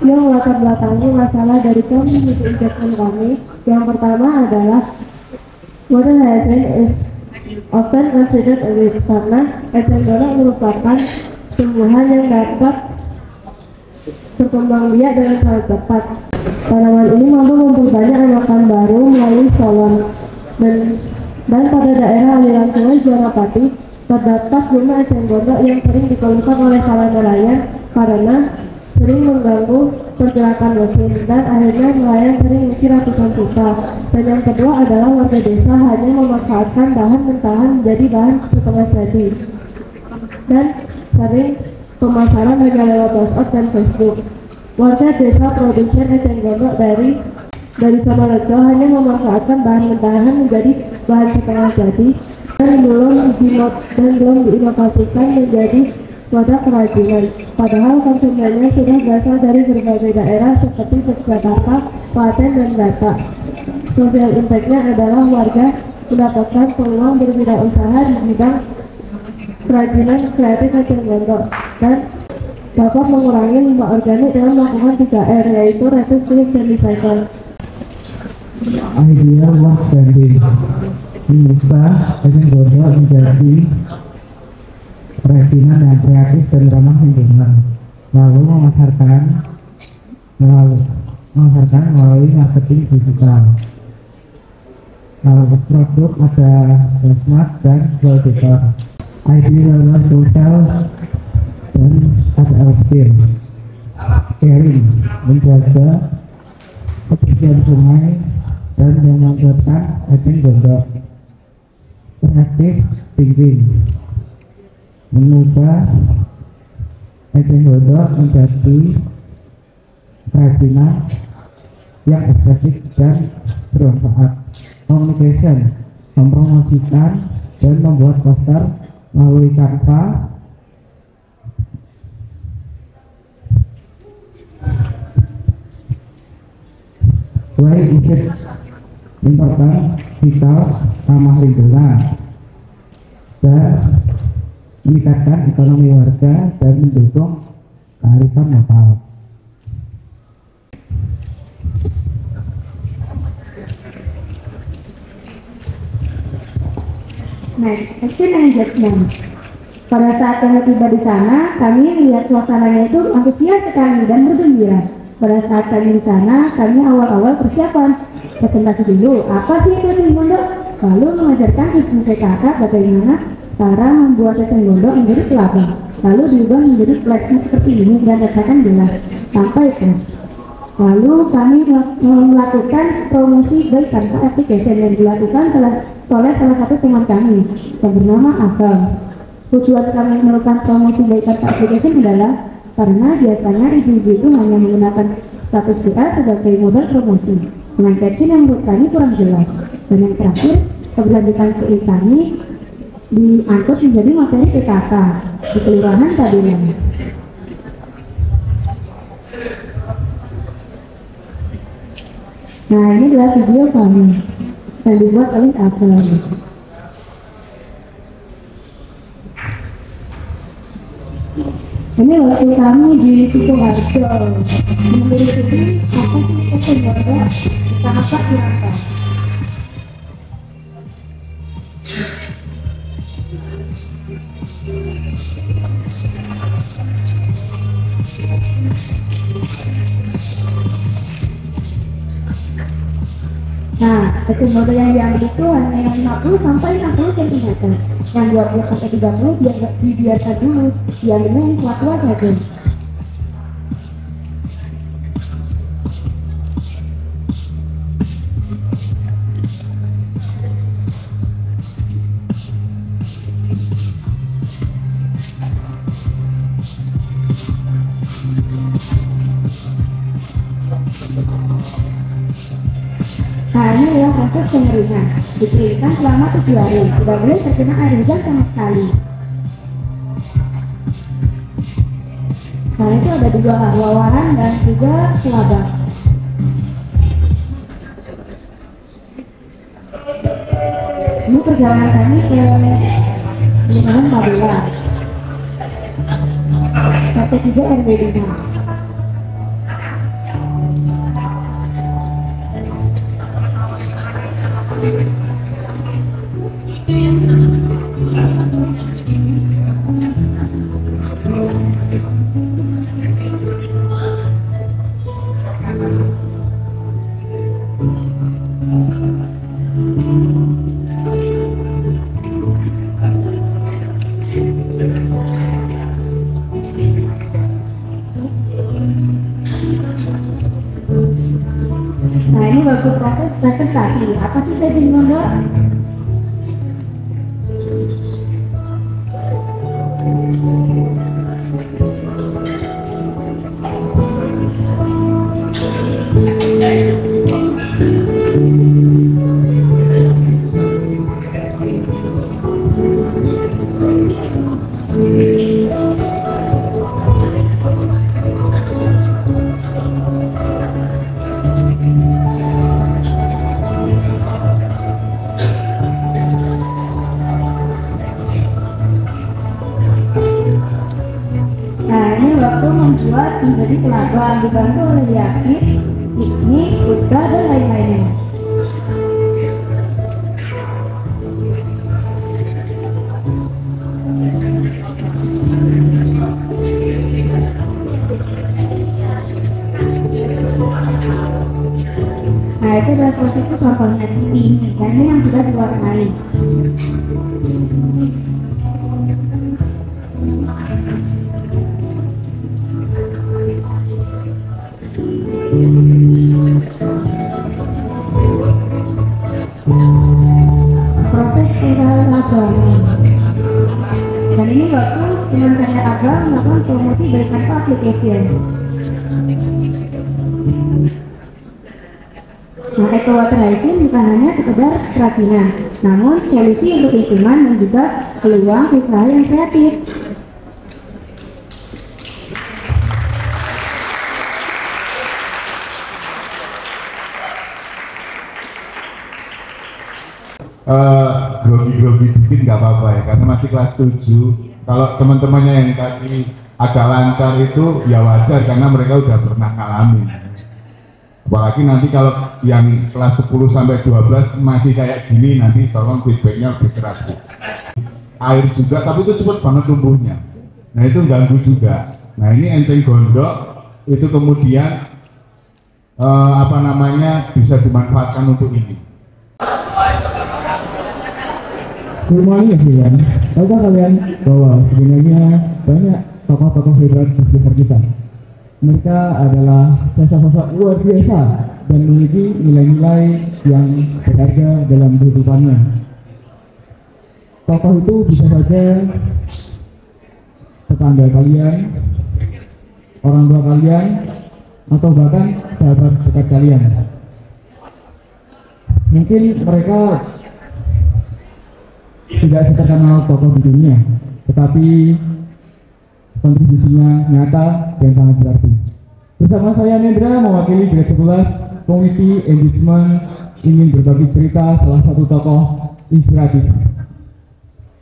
yang melatar belakangi masalah dari community engagement kami. Yang pertama adalah water hygiene is often considered a risk karena eceng gondok merupakan tumbuhan yang dapat berkembang biak dengan sangat cepat. Tanaman ini mampu memperbanyak anakan baru melalui polon, dan pada daerah aliran sungai Juanapati terdapat 5 eceng gondok yang sering dikeluhkan oleh para nelayan karena sering mengganggu pergerakan mesin, dan akhirnya nelayan sering mengisi ratusan juta. Dan yang kedua adalah warga desa hanya memanfaatkan bahan mentahan menjadi bahan setengah jadi, dan sering pemasaran hanya lewat WhatsApp dan Facebook. Warga desa produsen eceng gondok dari Samarejo hanya memanfaatkan bahan mentahan menjadi bahan setengah jadi dan belum diinovasikan menjadi wadah kerajinan. Padahal konsumennya sudah berasal dari berbagai daerah seperti Yogyakarta, Klaten, dan Batak. Social impact-nya adalah warga mendapatkan peluang berwirausaha di bidang kerajinan kreatif eceng gondok dan dapat mengurangi limbah organik dengan melakukan 3R, yaitu reduce, reuse, dan recycle. Idea was standing mengubah eceng gondok menjadi kerajinan yang kreatif dan ramah lingkungan, lalu memasarkan melalui marketing digital. Produk ada Smart dan Voltitor. Idea was social dan ada skill caring, menjaga kebersihan sungai dan memanfaatkan eceng gondok. Creative thinking, mengubah eceng gondok menjadi kerajinan yang estetik dan bermanfaat. Communication, mempromosikan dan membuat poster melalui Canva. Why is it important? Because ramah lingkungan dan meningkatkan ekonomi warga dan mendukung kearifan lokal. Next, action and engagement. Pada saat kami tiba di sana, kami lihat suasananya itu antusias sekali dan bergembira. Pada saat kami di sana, kami awal-awal persiapan. Presentasi dulu, apa sih itu eceng gondok? Lalu mengajarkan ibu PKK bagaimana cara membuat eceng gondok menjadi kelapa. Lalu diubah menjadi flashnya seperti ini dan letakkan gelas sampai flash. Lalu kami melakukan promosi baik tanpa application yang dilakukan oleh salah satu teman kami yang bernama Abang. Tujuan kami melakukan promosi baik tanpa application adalah karena biasanya ibu-ibu itu hanya menggunakan status WA sebagai modal promosi dengan caption yang menurut kami kurang jelas. Dan yang terakhir, keberlanjutan cerita kami diangkut menjadi materi PKK di Kelurahan Padilan. Nah, ini adalah video kami yang dibuat oleh Abang. Ini waktu kami di Sukoharjo memiliki apa sih eceng gondok sangat dirangkap. Nah, eceng gondok yang diambil itu hanya yang 50 sampai 60 cm. Yang 20 sampai 30 dibiarkan dulu, diambilnya yang tua-tua saja. Nah, ini adalah proses pengeringan. Dikeringkan selama 7 hari. Tidak boleh terkena air hujan sama sekali. Nah, itu ada 2 wawaran dan juga selabang. Ini perjalanan kami ke Kelurahan Padilan. Sampai 3 RW 5. Nah, ini waktu proses presentasi. Apa sih eceng gondok? Membuat menjadi kelabang dibantu oleh Yakit, Ikni, Kuda, dan lain-lainnya. Nah, itu adalah salah satu contohnya ini, dan ini yang sudah diwarnai. Proses pengalaman. Dan ini waktu teman saya Abang melakukan promosi baik tanpa application. Nah, eco water hygiene bukan hanya sekedar kerajinan, namun solusi untuk lingkungan dan juga peluang usaha yang kreatif. Grogi-grogi dikit nggak apa-apa ya, karena masih kelas 7. Kalau teman-temannya yang tadi agak lancar itu ya wajar, karena mereka udah pernah ngalamin. Apalagi nanti kalau yang kelas 10 sampai 12 masih kayak gini, nanti tolong feedbacknya lebih keras. Air juga, tapi itu cepat banget tumbuhnya. Nah itu ganggu juga. Nah ini enceng gondok itu kemudian bisa dimanfaatkan untuk ini. Good morning everyone. Tahukah kalian bahwa sebenarnya banyak tokoh-tokoh hebat di sekitar kita? Mereka adalah sosok-sosok luar biasa dan memiliki nilai-nilai yang berharga dalam kehidupannya. Tokoh itu bisa saja tetangga kalian, orang tua kalian, atau bahkan sahabat dekat kalian. Mungkin mereka tidak terkenal tokoh di dunia, tetapi kontribusinya nyata dan sangat berarti. Bersama saya Nendra mewakili grade 11 Community Engagement ingin berbagi cerita salah satu tokoh inspiratif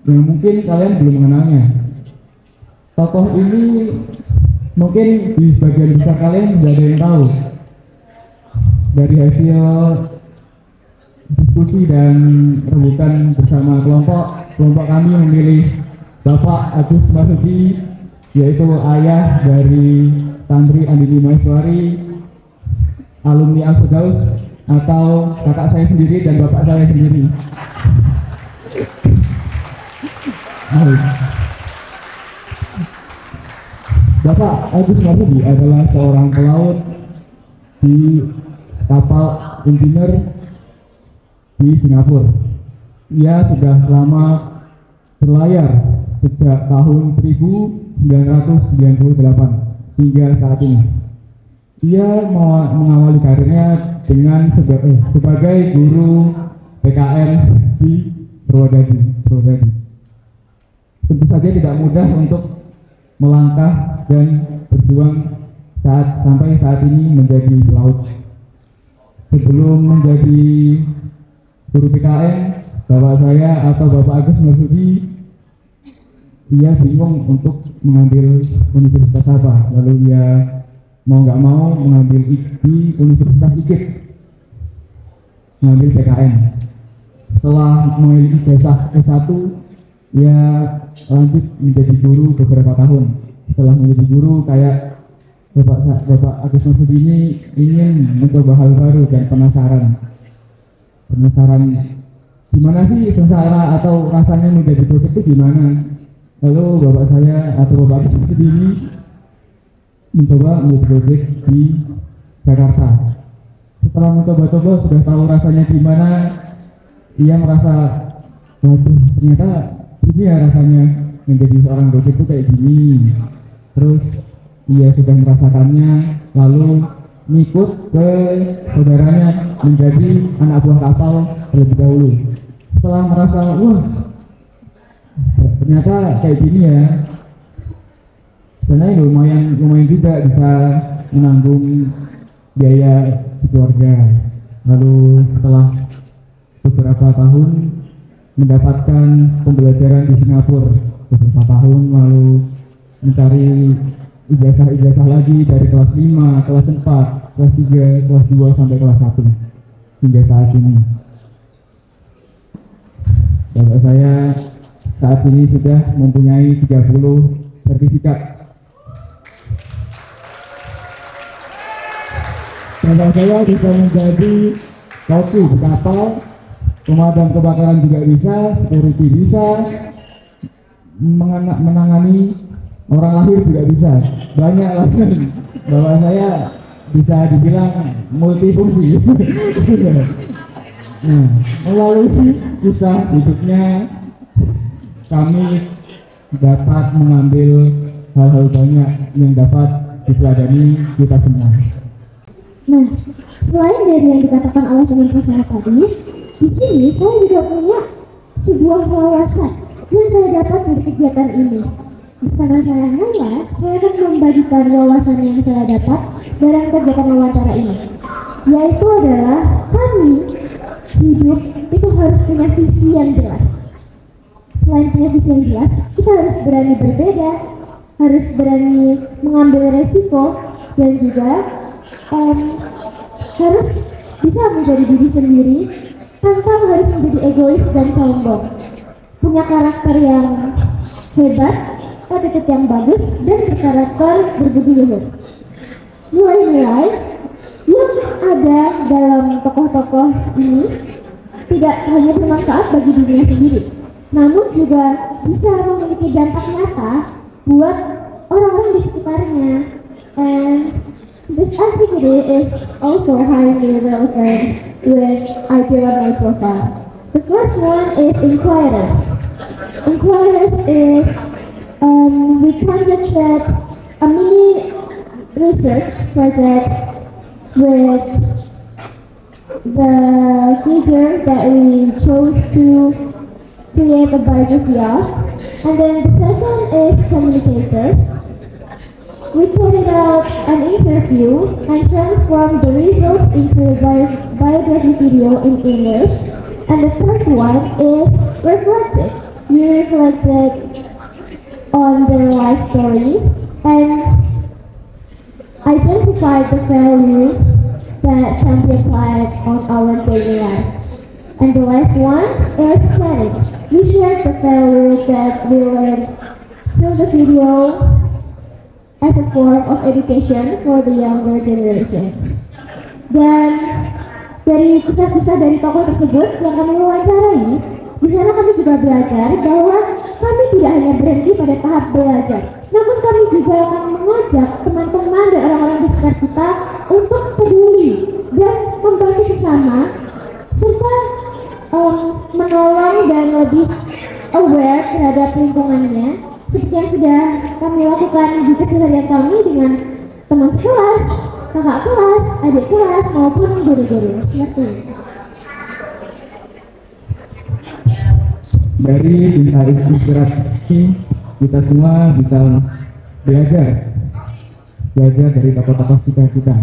yang mungkin kalian belum mengenalnya. Tokoh ini mungkin di sebagian besar kalian tidak ada yang tahu. Dari hasil diskusi dan rebutan bersama kelompok kami memilih Bapak Agus Marsudi, yaitu ayah dari Tantri Andini Maheswari, alumni Al-Firdaus, atau kakak saya sendiri dan bapak saya sendiri. Bapak Agus Marsudi adalah seorang pelaut di kapal engineer di Singapura. Ia sudah lama berlayar sejak tahun 1998 hingga saat ini. Ia mengawali karirnya dengan sebagai guru PKN di Purwodadi. Tentu saja tidak mudah untuk melangkah dan berjuang sampai saat ini menjadi pelaut. Sebelum menjadi guru PKN, bapak saya atau Bapak Agus Marsudi, ia bingung untuk mengambil universitas apa. Lalu ia mau nggak mau mengambil di Universitas IKIP, mengambil PKN. Setelah memiliki ijazah S1, ia lanjut menjadi guru beberapa tahun. Setelah menjadi guru, kayak Bapak Agus Marsudi ini ingin mencoba hal baru dan penasaran gimana sih sengsara atau rasanya menjadi dosen itu gimana. Lalu bapak saya atau Bapak Agus Marsudi ini mencoba menjadi project di Jakarta. Setelah mencoba-coba sudah tahu rasanya gimana, ia merasa waduh ternyata ini ya rasanya menjadi seorang dosen itu kayak gini. Terus ia sudah merasakannya, lalu ngikut ke saudaranya menjadi anak buah kapal terlebih dahulu. Setelah merasa wah ternyata kayak gini ya, dan lumayan juga bisa menanggung biaya keluarga. Lalu setelah beberapa tahun mendapatkan pembelajaran di Singapura beberapa tahun, lalu mencari ijazah lagi dari kelas 5, kelas 4, kelas 3, kelas 2 sampai kelas 1 hingga saat ini. Bapak saya saat ini sudah mempunyai 30 sertifikat. Bapak saya bisa menjadi koki di kapal, pemadam kebakaran juga bisa, security bisa, menangani orang lahir juga bisa, banyak lagi. Bapak saya bisa dibilang multifungsi. Nah, melalui kisah hidupnya kami dapat mengambil hal-hal banyak yang dapat diteladani kita semua. Nah, selain dari yang dikatakan oleh pemerintah saya tadi, di sini saya juga punya sebuah wawasan yang saya dapat dari kegiatan ini. Karena saya hemat, saya akan membagikan wawasan yang saya dapat dalam kegiatan wawancara ini, yaitu adalah kami hidup itu harus punya visi yang jelas. Selain punya visi yang jelas, kita harus berani berbeda, harus berani mengambil resiko, dan juga harus bisa menjadi diri sendiri tanpa harus menjadi egois dan sombong. Punya karakter yang hebat, attitude yang bagus, dan berkarakter berbudi luhur. Nilai-nilai yang ada dalam tokoh-tokoh ini tidak hanya bermanfaat bagi dirinya sendiri, namun juga bisa memiliki dampak nyata buat orang-orang di sekitarnya. And this activity is also highly relevant with ideal my profile. The first one is inquirers. Inquirers is we conducted a mini research project with the figure that we chose to create a biography of. And then the second is communicators. We carried out an interview and transformed the results into a biography video in English. And the third one is reflected. We reflected on their life story and identified the value that can be applied on our daily life. And the last one is sharing. We shared the values that we learned through the video as a form of education for the younger generation. Dan dari kisah-kisah dari tokoh tersebut yang kami wawancarai, di sana kami juga belajar bahwa kami tidak hanya berhenti pada tahap belajar, namun kami juga akan mengajak teman-teman dan orang-orang di sekitar kita untuk peduli dan membantu sesama, serta menolong dan lebih aware terhadap lingkungannya, seperti yang sudah kami lakukan di keseharian kami dengan teman sekelas, kakak kelas, adik kelas, maupun guru-guru. Seperti itu. Dari bisa inspirasi kita semua bisa belajar dari tokoh-tokoh sekitar kita.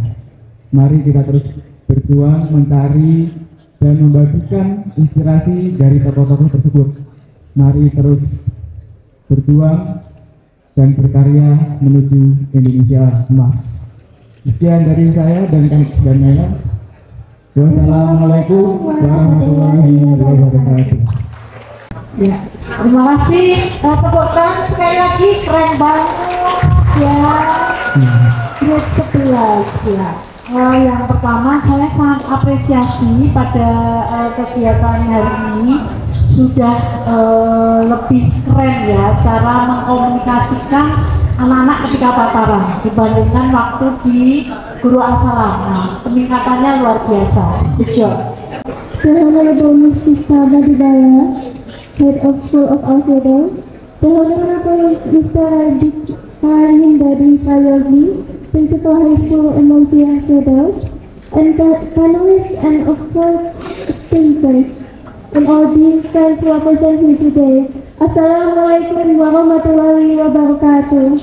Mari kita terus berjuang mencari dan membagikan inspirasi dari tokoh-tokoh tersebut. Mari terus berjuang dan berkarya menuju Indonesia emas. Sekian dari saya dan Naya. Wassalamualaikum warahmatullahi wabarakatuh. Ya, terima kasih. Tepuk tangan sekali lagi, keren banget ya. Grade 11 ya. Yang pertama saya sangat apresiasi pada kegiatan hari ini, sudah lebih keren ya cara mengkomunikasikan anak-anak ketika paparan dibandingkan waktu di guru asalan. Nah, peningkatannya luar biasa. Good job. The Honorable Mrs. Badibaya, Head of School of Alfredo, the Honorable Mr. Hindadi Fayogi, Principal High School MLT Alfredos, and the panelists and of course speakers, and all these friends who are present here today. Assalamualaikum warahmatullahi wabarakatuh.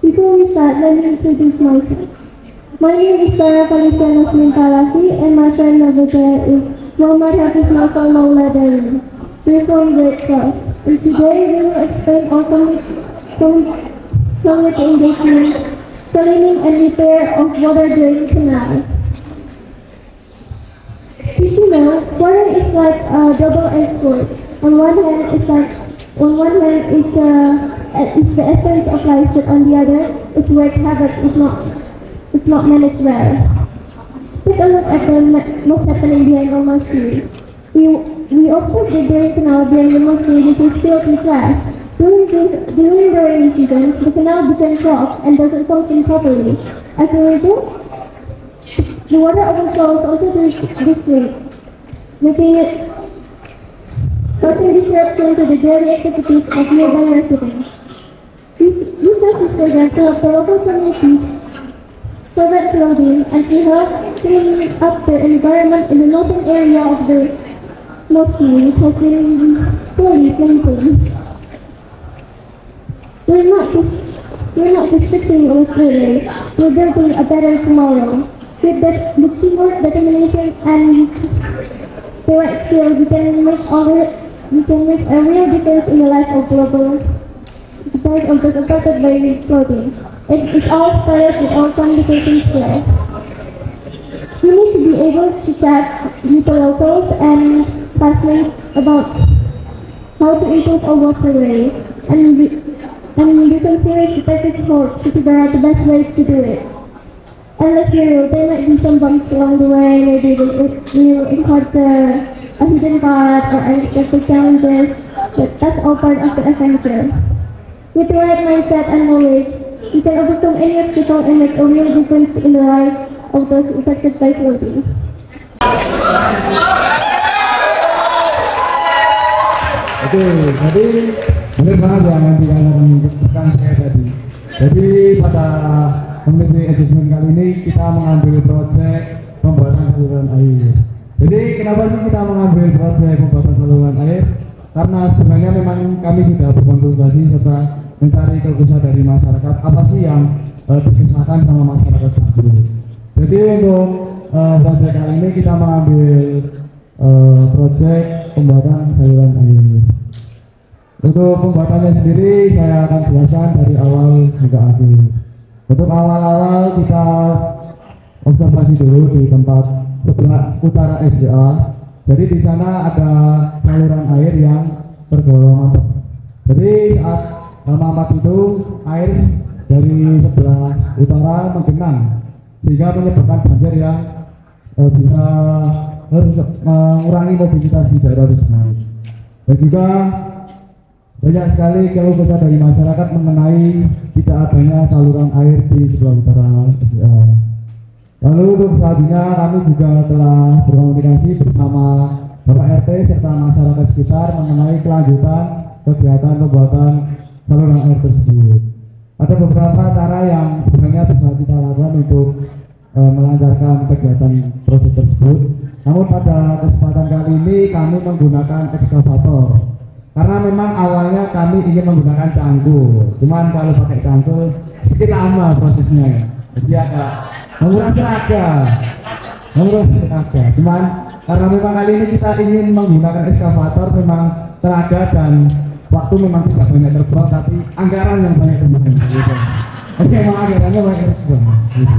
Before we start, let me introduce myself. My name is Sarah Felicia Nasmin Talafi, and my friend over there is Muhammad Hafiz Naufal Mauladari. We're from grade 12, and today we will explain our community engagement, cleaning and repair of water drain canal. Did you know, water is like a double-edged sword. On one hand, it's the essence of life, but on the other, it's wreak havoc if not managed well. Take a look at what's happening behind our mosque. We observed the drain canal behind the mosque, which is filled with trash. During the rainy season, the canal becomes clogged and doesn't function properly. As a result, the water overflows onto the street, causing disruption to the daily activities of nearby residents. We trust this program to help the local communities provide clothing and to help clean up the environment in the northern area of the mosque, which has been fully maintained. We're not just fixing it today, we're building a better tomorrow. With teamwork, determination, and the right skills, we can make a real difference in the life of global side of those affected by flooding. It all started with our communication skills. We need to be able to chat with the locals and classmates about how to improve our waterway and do some serious detective work to figure out the best way to do it. And let's be real, there might be some bumps along the way, maybe you encounter a hidden path or unexpected challenges, but that's all part of the adventure. With the right mindset and knowledge, you can overcome any obstacle and make a real difference in the life of those affected by flooding. Oke, jadi benar banget ya yang dikatakan saya tadi. Jadi pada community adjustment kali ini kita mengambil proyek pembuatan saluran air. Jadi kenapa sih kita mengambil proyek pembuatan saluran air? Karena sebenarnya memang kami sudah berkonsultasi serta mencari keluh kesah dari masyarakat apa sih yang dikesakan sama masyarakat tersebut. Jadi untuk proyek kali ini kita mengambil proyek pembuatan saluran air. Untuk pembuatannya sendiri saya akan jelaskan dari awal hingga akhir. Untuk awal-awal kita observasi dulu di tempat sebelah utara SDA. Jadi di sana ada saluran air yang tergolong mampet. Jadi saat mampet itu air dari sebelah utara menggenang sehingga menyebabkan banjir yang bisa mengurangi mobilitas di daerah tersebut. Dan juga banyak sekali keluh kesah dari masyarakat mengenai tidak adanya saluran air di sebelah utara SDA. Lalu untuk selanjutnya kami juga telah berkomunikasi bersama Bapak RT serta masyarakat sekitar mengenai kelanjutan kegiatan pembuatan saluran air tersebut. Ada beberapa cara yang sebenarnya bisa kita lakukan untuk melancarkan kegiatan proyek tersebut. Namun pada kesempatan kali ini kami menggunakan ekskavator. Karena memang awalnya kami ingin menggunakan cangkul, cuman kalau pakai cangkul sedikit lama prosesnya, jadi agak menguras tenaga. Cuman karena memang kali ini kita ingin menggunakan ekskavator, memang tenaga dan waktu memang tidak banyak terbuang, tapi anggaran yang banyak terbuang. Gitu. Oke, memang anggarannya banyak terbuang. Gitu.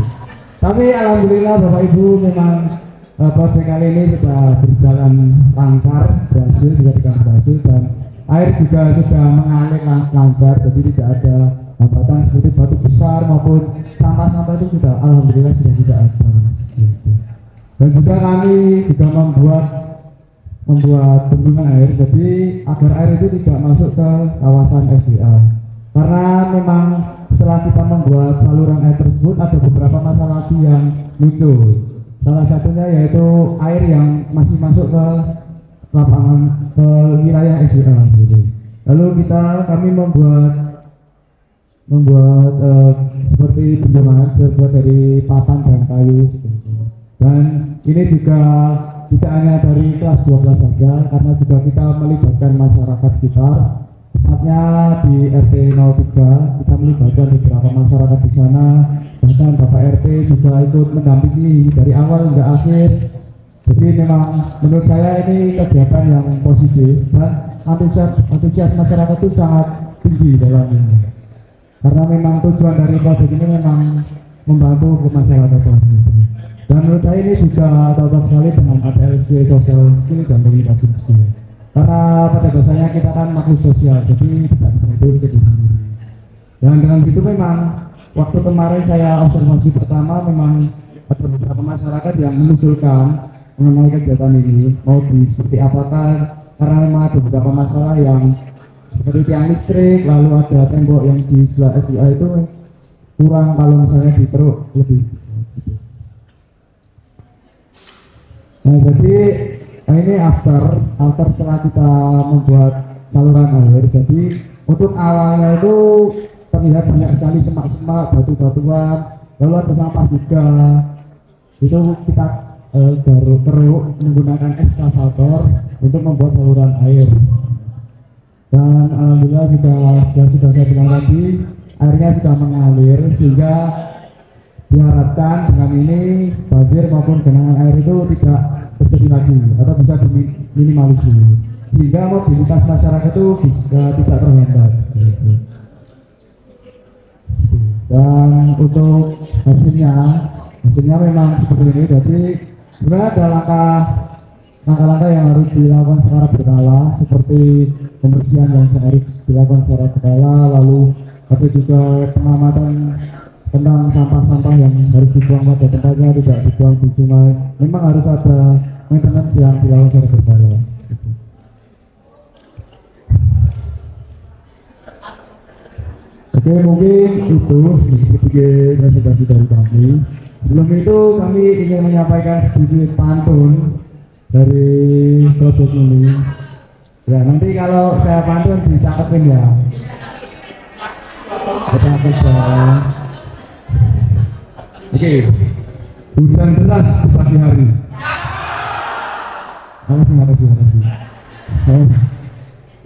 Tapi alhamdulillah Bapak Ibu memang proyek kali ini sudah berjalan lancar, berhasil dan air juga sudah mengalir lancar, jadi tidak ada hambatan seperti batu besar maupun sampah-sampah itu sudah alhamdulillah sudah tidak ada. Dan juga kami juga membuat bendungan air, jadi agar air itu tidak masuk ke kawasan SDA. Karena memang setelah kita membuat saluran air tersebut ada beberapa masalah yang muncul. Salah satunya yaitu air yang masih masuk ke lapangan ke wilayah SDA. Lalu kami membuat seperti bendungan terbuat dari papan dan kayu. Dan ini juga tidak hanya dari kelas 12 saja, karena juga kita melibatkan masyarakat sekitar. Tepatnya di RT 03 kita melibatkan beberapa masyarakat di sana. Bahkan Bapak RT juga ikut mendampingi dari awal hingga akhir. Jadi memang menurut saya ini kegiatan yang positif dan antusias masyarakat itu sangat tinggi dalam ini. Karena memang tujuan dari proyek ini memang membantu ke masyarakat. Dan menurut saya ini juga cocok sekali dengan ATLC social skill dan komunikasi skill. Karena pada dasarnya kita kan makhluk sosial, jadi tidak bisa hidup sendiri. Dan dengan itu memang waktu kemarin saya observasi pertama memang ada beberapa masyarakat yang mengusulkan mengenai kegiatan ini mau seperti apakah, karena memang ada beberapa masalah yang seperti tiang listrik, lalu ada tembok yang di sebelah SDA itu kurang kalau misalnya diteruk lebih. Nah jadi ini after setelah kita membuat saluran air, jadi untuk awalnya itu terlihat banyak sekali semak-semak, batu-batuan, lalu ada sampah juga. Itu kita keruk menggunakan ekskavator untuk membuat saluran air. Dan alhamdulillah sudah saya bilang tadi, airnya sudah mengalir sehingga diharapkan dengan ini banjir maupun genangan air itu tidak terjadi lagi atau bisa diminimalisir sehingga mobilitas masyarakat itu bisa tidak terhambat. Dan untuk hasilnya memang seperti ini. Jadi sebenarnya ada langkah-langkah yang harus dilakukan secara berkala, seperti pembersihan yang harus dilakukan secara berkala, lalu ada juga pengamatan tentang sampah-sampah yang harus dibuang pada tempatnya, tidak dibuang di sungai. Memang harus ada maintenance yang dilakukan secara berkala. Oke, mungkin itu sedikit presentasi dari kami. Sebelum itu kami ingin menyampaikan sedikit pantun dari project ini. Ya, nanti kalau saya pantun dicatetin ya. Dicatet ya. Oke. Hujan deras di pagi hari. Makasih.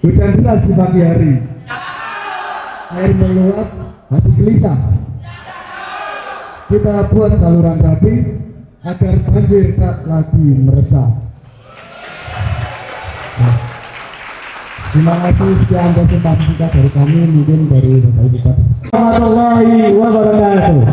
Hujan deras di pagi hari. Air meluap, hati gelisah. Kita buat saluran rapi agar banjir tak lagi meresah. Nah, terima kasih. Sekian presentasi kita dari kami, mungkin dari Bapak Ibu. Warahmatullahi wabarakatuh.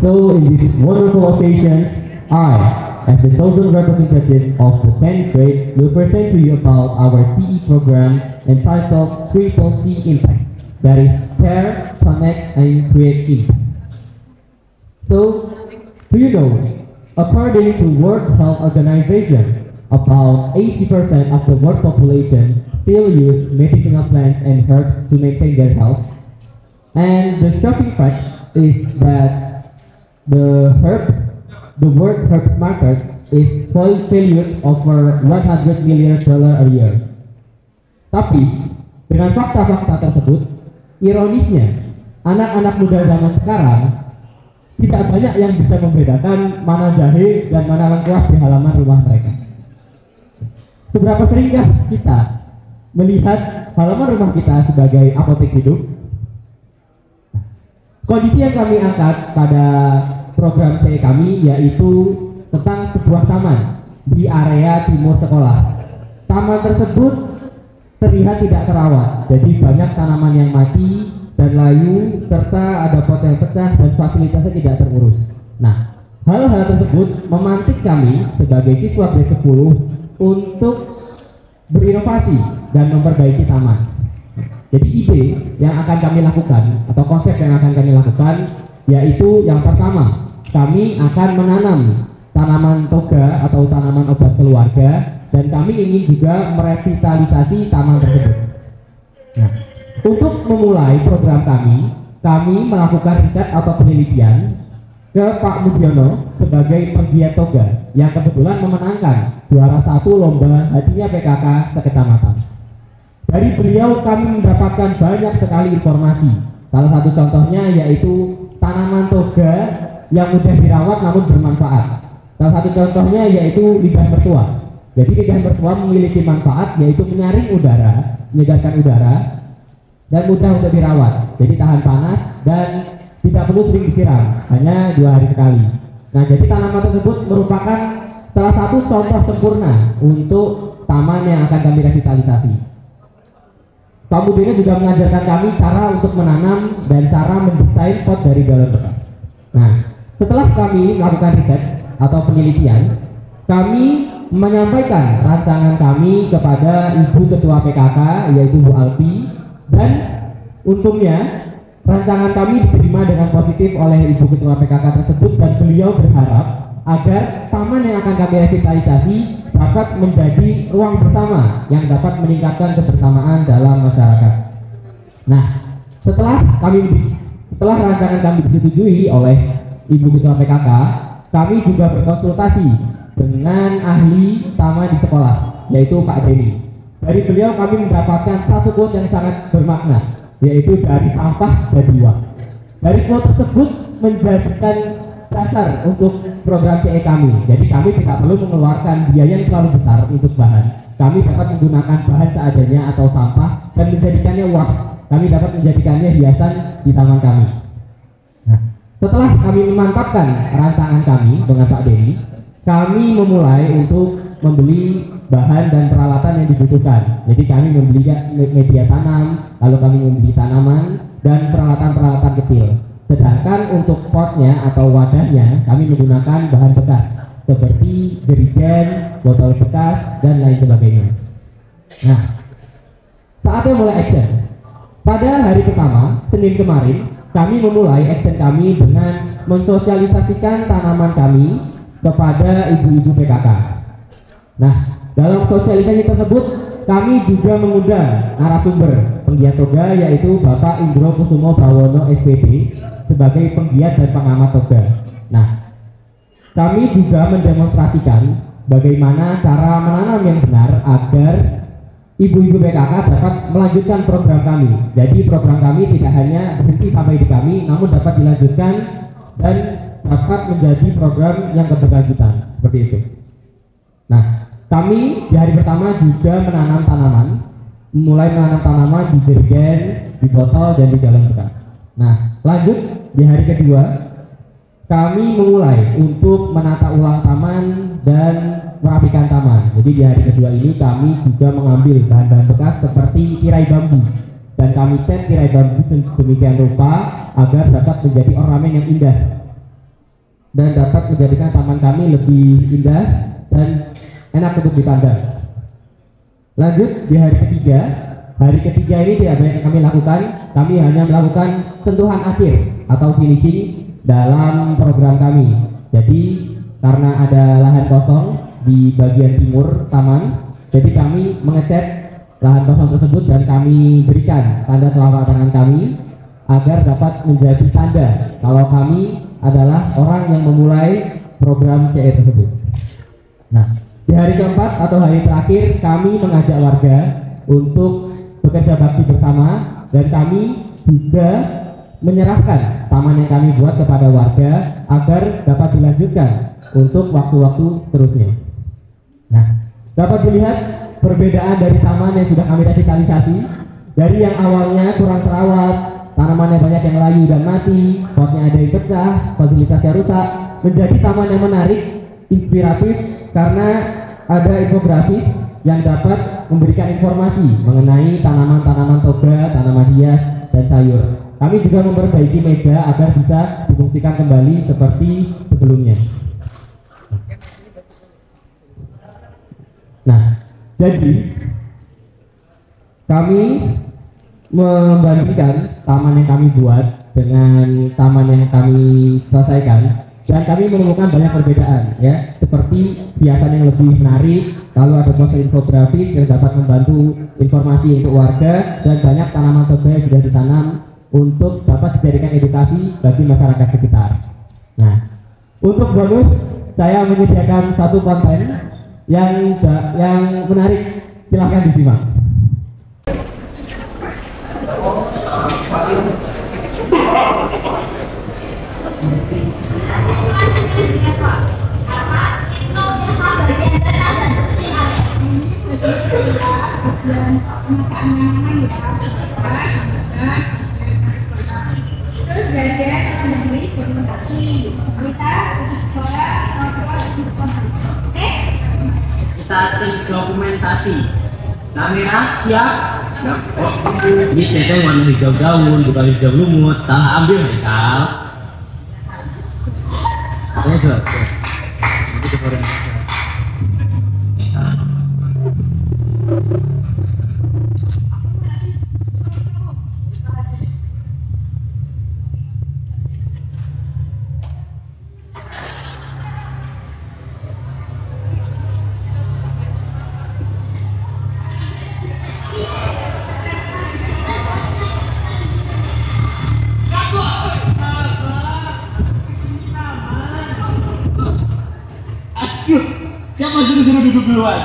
So in this wonderful occasion, I, as the chosen representative of the 10th grade, will present to you about our CE program entitled Triple C Impact, that is Care, Connect, and Create Impact. So, do you know, according to World Health Organization, about 80% of the world population still use medicinal plants and herbs to maintain their health. And the shocking fact is that the world herbs market is valued over $100 million a year. Tapi dengan fakta-fakta tersebut, ironisnya anak-anak muda zaman sekarang tidak banyak yang bisa membedakan mana jahe dan mana lengkuas di halaman rumah mereka. Seberapa seringkah kita melihat halaman rumah kita sebagai apotek hidup? Kondisi yang kami angkat pada program C kami yaitu tentang sebuah taman di area timur sekolah. Taman tersebut terlihat tidak terawat, jadi banyak tanaman yang mati dan layu, serta ada pot yang pecah dan fasilitasnya tidak terurus. Nah, hal-hal tersebut memantik kami sebagai siswa grade 10 untuk berinovasi dan memperbaiki taman. Jadi ide yang akan kami lakukan atau konsep yang akan kami lakukan yaitu yang pertama, kami akan menanam tanaman toga atau tanaman obat keluarga, dan kami ingin juga merevitalisasi taman tersebut. Nah, untuk memulai program kami melakukan riset atau penelitian ke Pak Mudiono sebagai penggiat toga yang kebetulan memenangkan juara 1 lomba hadiah PKK sekecamatan. Dari beliau kami mendapatkan banyak sekali informasi. Salah satu contohnya yaitu tanaman toga yang mudah dirawat namun bermanfaat. Salah satu contohnya yaitu lidah mertua. Jadi lidah mertua memiliki manfaat yaitu menyaring udara, menyegarkan udara, dan mudah untuk dirawat. Jadi tahan panas dan tidak perlu sering disiram, hanya 2 hari sekali. Nah, jadi tanaman tersebut merupakan salah satu contoh sempurna untuk taman yang akan kami revitalisasi. Pak Mudiono juga mengajarkan kami cara untuk menanam dan cara mendesain pot dari galon bekas. Nah, setelah kami melakukan riset atau penelitian, kami menyampaikan rancangan kami kepada Ibu Ketua PKK yaitu Bu Alpi, dan untungnya rancangan kami diterima dengan positif oleh Ibu Ketua PKK tersebut, dan beliau berharap agar taman yang akan kami revitalisasi dapat menjadi ruang bersama yang dapat meningkatkan kebersamaan dalam masyarakat. Nah, setelah rancangan kami disetujui oleh Ibu Ketua PKK, kami juga berkonsultasi dengan ahli taman di sekolah yaitu Pak Denny. Dari beliau kami mendapatkan satu quote yang sangat bermakna, yaitu dari sampah jadi uang. Dari quote tersebut menjadikan dasar untuk program CE kami. Jadi kami tidak perlu mengeluarkan biaya yang terlalu besar untuk bahan. Kami dapat menggunakan bahan seadanya atau sampah dan menjadikannya uang. Kami dapat menjadikannya hiasan di taman kami. Nah, setelah kami memantapkan rancangan kami dengan Pak Denny, kami memulai untuk membeli bahan dan peralatan yang dibutuhkan. Jadi kami membeli media tanam, lalu kami membeli tanaman dan peralatan-peralatan kecil. Sedangkan untuk potnya atau wadahnya kami menggunakan bahan bekas seperti jerigen, botol bekas dan lain sebagainya. Nah, saatnya mulai action. Pada hari pertama, Senin kemarin, kami memulai action kami dengan mensosialisasikan tanaman kami kepada ibu-ibu PKK. Nah, dalam sosialisasi tersebut kami juga mengundang narasumber penggiat toga yaitu Bapak Indro Kusumo Bawono SPD sebagai penggiat dan pengamat toga. Nah, kami juga mendemonstrasikan bagaimana cara menanam yang benar agar ibu-ibu PKK dapat melanjutkan program kami. Jadi program kami tidak hanya berhenti sampai di kami, namun dapat dilanjutkan dan dapat menjadi program yang berkelanjutan seperti itu. Nah, kami di hari pertama juga menanam tanaman, mulai menanam tanaman di jerigen, di botol dan di galon bekas. Nah, lanjut di hari kedua, kami memulai untuk menata ulang taman dan merapikan taman. Jadi di hari kedua ini kami juga mengambil bahan-bahan bekas seperti tirai bambu dan kami cat tirai bambu sedemikian rupa agar dapat menjadi ornamen yang indah dan dapat menjadikan taman kami lebih indah dan enak untuk dipandang. Lanjut di hari ketiga ini tidak banyak yang kami lakukan. Kami hanya melakukan sentuhan akhir atau finishing dalam program kami. Jadi karena ada lahan kosong di bagian timur taman, jadi kami mengecat lahan kosong tersebut dan kami berikan tanda telapak tangan kami agar dapat menjadi tanda kalau kami adalah orang yang memulai program CE tersebut. Nah, di hari keempat atau hari terakhir kami mengajak warga untuk bekerja bakti bersama dan kami juga menyerahkan taman yang kami buat kepada warga agar dapat dilanjutkan untuk waktu-waktu terusnya. Nah, dapat dilihat perbedaan dari taman yang sudah kami revitalisasi dari yang awalnya kurang terawat, tanamannya banyak yang layu dan mati, potnya ada yang pecah, fasilitasnya rusak, menjadi taman yang menarik, inspiratif karena ada infografis yang dapat memberikan informasi mengenai tanaman-tanaman toga, tanaman hias, dan sayur. Kami juga memperbaiki meja agar bisa difungsikan kembali seperti sebelumnya. Nah, jadi kami membandingkan taman yang kami buat dengan taman yang kami selesaikan dan kami menemukan banyak perbedaan ya, seperti hiasan yang lebih menarik, lalu ada poster infografis yang dapat membantu informasi untuk warga dan banyak tanaman toga yang sudah ditanam untuk dapat dijadikan edukasi bagi masyarakat sekitar. Nah, untuk bonus saya menyediakan satu konten yang menarik, silahkan disimak. Terus belajar menulis dokumentasi, kita aktif dokumentasi. Kamera siap. Ini teteh warna hijau daun, bukan hijau lumut. Salah ambil Haikal. Ayo coba. Siapa suruh duduk duluan?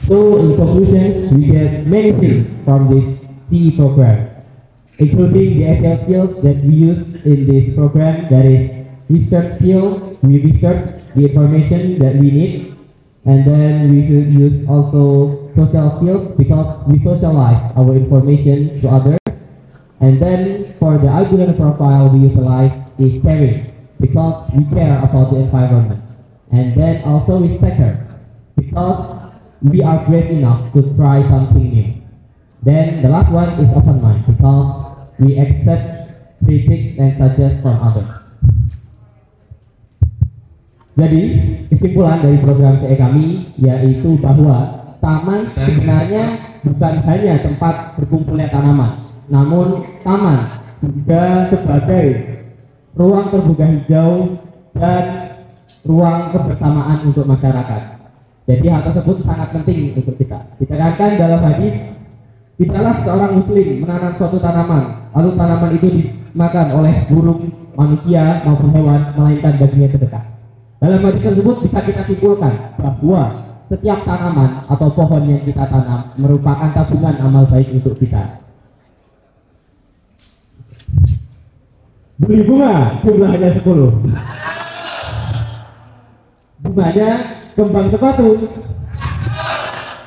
So in conclusion, we get many things from this CE program, including the actual skills that we use in this program. That is research skill. We research the information that we need, and then we should use also social skills because we socialize our information to others. And then for the Aguilar profile, we utilize is caring because we care about the environment. And then also respecter because we are brave enough to try something new. Then the last one is open mind because we accept critics and suggest from others. Jadi kesimpulan dari program CE kami yaitu bahwa taman sebenarnya bukan hanya tempat berkumpulnya tanaman, namun taman juga sebagai ruang terbuka hijau dan ruang kebersamaan untuk masyarakat. Jadi hal tersebut sangat penting untuk kita. Ditekankan dalam hadis, tidaklah seorang muslim menanam suatu tanaman, lalu tanaman itu dimakan oleh burung, manusia maupun hewan, melainkan baginya sedekah. Dalam hadis tersebut bisa kita simpulkan bahwa setiap tanaman atau pohon yang kita tanam merupakan tabungan amal baik untuk kita. Beli bunga jumlahnya 10. Bunganya kembang sepatu.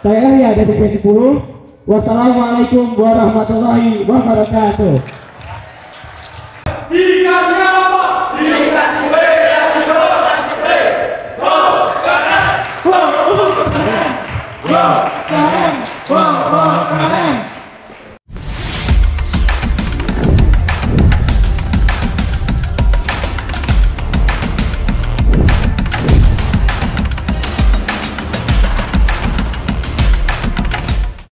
Saya ya dari DP 10. Wassalamualaikum warahmatullahi wabarakatuh. Dikasih apa? Dikasih B, dikasih B, dikasih B. Wow, keren. Wow, keren. Wow, keren. Wow, keren.